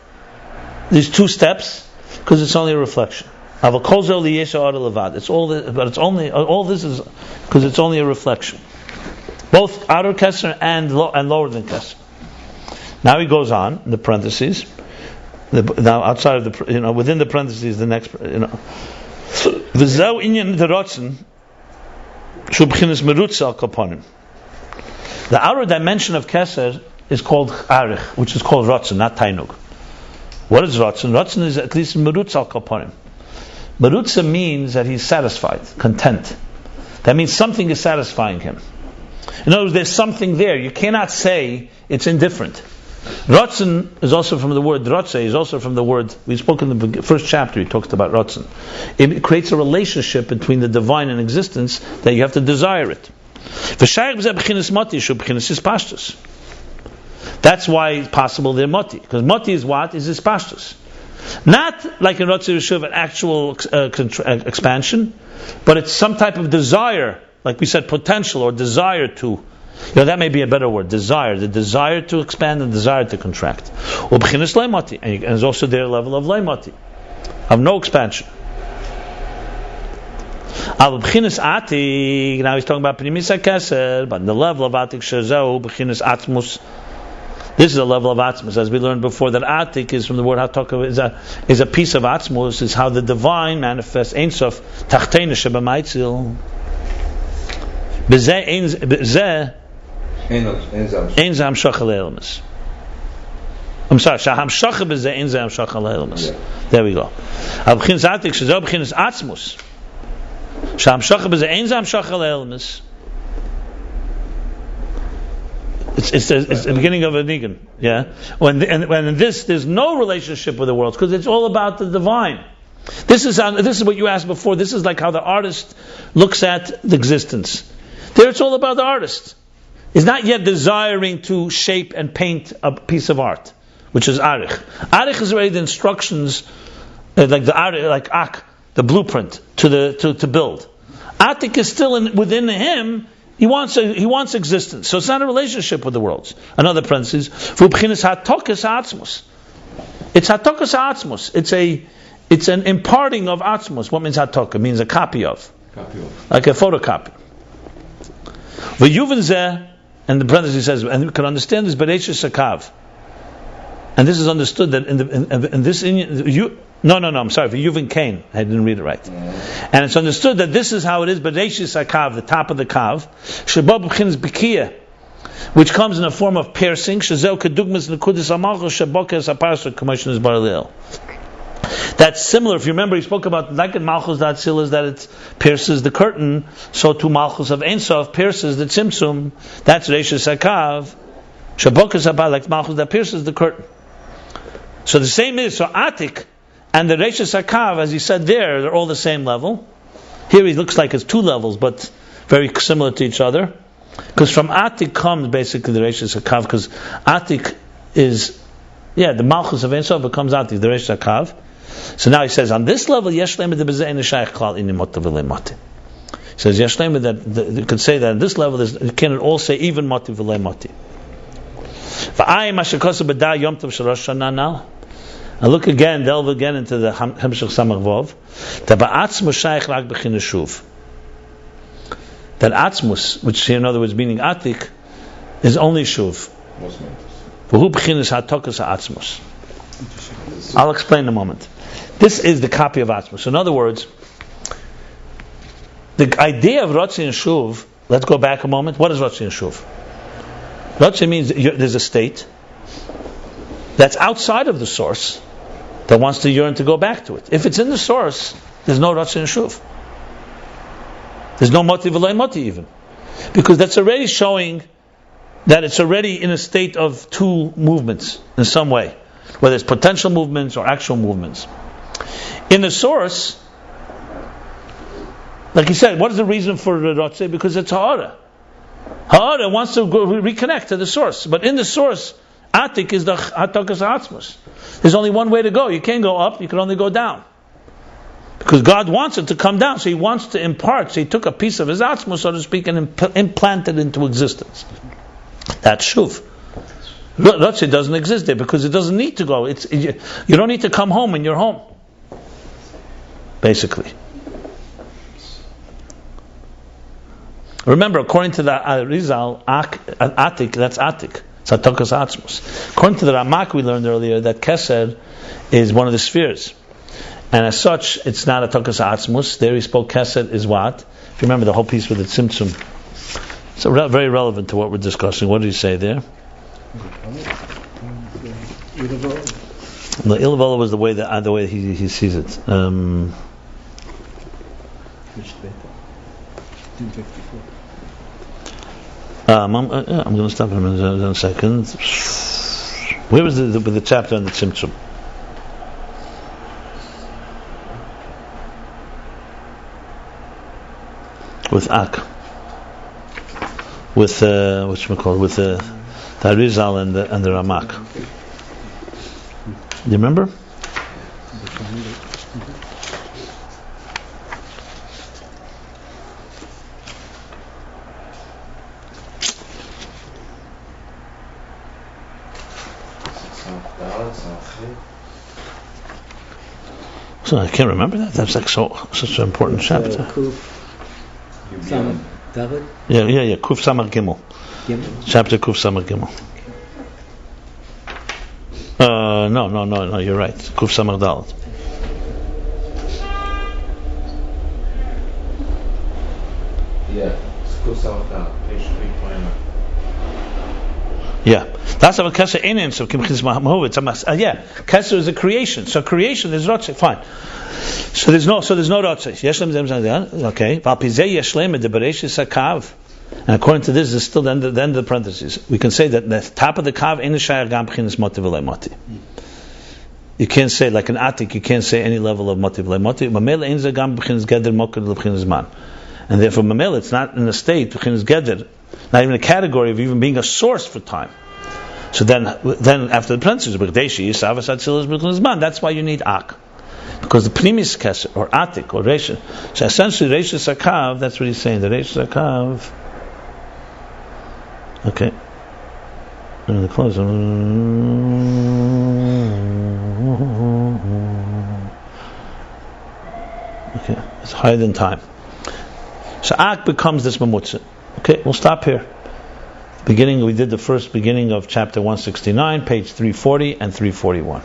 A: these two steps? Because it's only a reflection. It's all, but it's only all this is because it's only a reflection. Both outer Kesed and lower than Kesed. Now he goes on in the parentheses. Now outside of the, within the parentheses, the next, V'zeu inyan the Ratzin shu b'chinas merutza al kaponim. The outer dimension of Keser is called Arich, which is called Ratzin, not Tainug. What is Ratzin? Ratzin is at least merutza al kaponim. Merutza means that he's satisfied, content. That means something is satisfying him. In other words, there's something there. You cannot say it's indifferent. Ratzin is also from the word Ratze, is also from the word, we spoke in the first chapter, he talks about Ratzin. It creates a relationship between the divine and existence that you have to desire it. That's why it's possible they're Mati. Because Mati is what? Is his pashtus. Not like in Ratzin V'shuv, an actual expansion, but it's some type of desire, like we said, potential or desire to. That may be a better word. Desire, the desire to expand and desire to contract. And there's also their level of leimati, of no expansion. Now he's talking about Pnimis HaKesed, but in the level of Atik Shezeu, B'chinas Atmus. This is a level of Atmus, as we learned before, that Atik is from the word Hataka, is a piece of Atmus, is how the divine manifests Ein Sof, Tachtein Shebamaitzil. B'zeh I'm sorry, Shaham Shachab is the Einzam Shachal Helmas. There we go. Abchin Zatik Shazob B'chinas Atzmus. Shaham Shachab is the Einzam Shachal Helmas. It's the beginning of a nigun. Yeah. When in this there's no relationship with the world because it's all about the divine. This is what you asked before. This is like how the artist looks at the existence. There it's all about the artist. Is not yet desiring to shape and paint a piece of art, which is arich. Arich is already the instructions, like the arich, like ak, the blueprint to build. Atik is still within him. He wants existence, so it's not a relationship with the worlds. Another parenthesis, v'ubchinas hatokas atzmus. It's hatokas atzmus. It's an imparting of atzmus. What means hatoka? It means a copy of, like a photocopy. V'yuvin zeh. And the parenthesis says, and we can understand this, Bereishis Sakav. And this is understood that in this, I'm sorry, for Yuvin Kain, I didn't read it right. And it's understood that this is how it is, Bereishis Sakav, the top of the Kav, Shebab B'chinas B'kiyah, which comes in a form of piercing, Shazel Kedugmas Nekudis Amalchus Shabokas Aparsa Commissioners Baralil. That's similar. If you remember, he spoke about like in Malchus Datzil is that it pierces the curtain. So to Malchus of Ein Sof pierces the Tzimtzum. That's Reishis Hakav. Shabokas Haba, like Malchus that pierces the curtain. So the same is, so Atik And the Reishis HaKav, as he said there, they're all the same level. Here he looks like it's two levels, but very similar to each other. Because from Atik comes basically the Reishis HaKav, because Atik is, the Malchus of Ein Sof becomes Atik, the Reishis HaKav. So now he says, on this level, Yesh Leimah de Bezeh Ein Shayach Klal Inni Mota V'Lei Moti. He says, Yesh Leimah, that you could say that on this level, you cannot all say even Moti V'Lei Moti. V'ayim Asher B'da Yom Tov Shel Rosh Hashanah now. And look again, delve again into the Hemshech Samach Vov. The Ba'atzmus Shayach Rak B'Chin Shuv. That Atzmus, which here in other words meaning Atik, is only Shuv. V'hu B'Chinas HaTokas HaAtzmus. I'll explain in a moment. This is the copy of Atzmus. In other words, the idea of Rotzi and Shuv, let's go back a moment. What is Rotzi and Shuv? Rotzi means there's a state that's outside of the source that wants to yearn to go back to it. If it's in the source, there's no Rotzi and Shuv. There's no Moti V'Lei Moti even. Because that's already showing that it's already in a state of two movements in some way, whether it's potential movements or actual movements. In the source, like he said, what is the reason for Rotzi? Because it's Ha'ara. Ha'ara wants to reconnect to the source. But in the source, Atik is the Hatokas Ha'atzmus. There's only one way to go. You can't go up, you can only go down. Because God wants it to come down, so He wants to impart. So He took a piece of His Atzmus, so to speak, and implanted it into existence. That's Shuv. Rotzi doesn't exist there because it doesn't need to go. You don't need to come home when you're home. Basically. Remember, according to the Arizal, Atik, that's Atik. It's Hatokas Atzmus. According to the Ramak, we learned earlier that Kesed is one of the spheres. And as such, it's not Hatokas Atzmus. There he spoke Kesed is what? If you remember the whole piece with the Tzimtzum. So very relevant to what we're discussing. What did he say there? The Ilavola was the way he sees it. I'm going to stop in a second. Where was the chapter on the Tzimtzum? With Ak. With with the Arizal and the Ramak. Do you remember? So I can't remember that. That's like such an important chapter. Yeah. Kuf Samar Gimel. Chapter Kuf Samar Gimel. No. You're right. Kuf Samar Dalet.
D: Yeah, Kuf Samar Dalet. Page 329.
A: Yeah, that's what Kesser Einin. So Kimchis Mahamovitz. Yeah, Kesser is a creation. So creation is Rotzi. Fine. So there's no Rotzi. Yeshlem. Okay. Valpizei Yeshlem de Bereishis HaKav. And according to this, is still the end of the parentheses. We can say that the top of the Kav Ein Shayach Gam B'chinas Moti V'Lei Moti. You can't say like an Atik. You can't say any level of Moti V'Lei Moti. Mamela Ein Ze Gam B'chinas Geder Moked L'B'chinas Man. And therefore, Mamela, it's not in a state B'chinas Geder. Not even a category of even being a source for time. So then after the parentheses, that's why you need Ak. Because the Pnimis Kesser, or Atik, or Reisha. So essentially, Reishis HaKav, that's what he's saying. The Reishis HaKav. Okay. I'm going to close. Okay. It's higher than time. So Ak becomes this Mamutza. Okay, we'll stop here. We did the first beginning of chapter 169, page 340 and 341.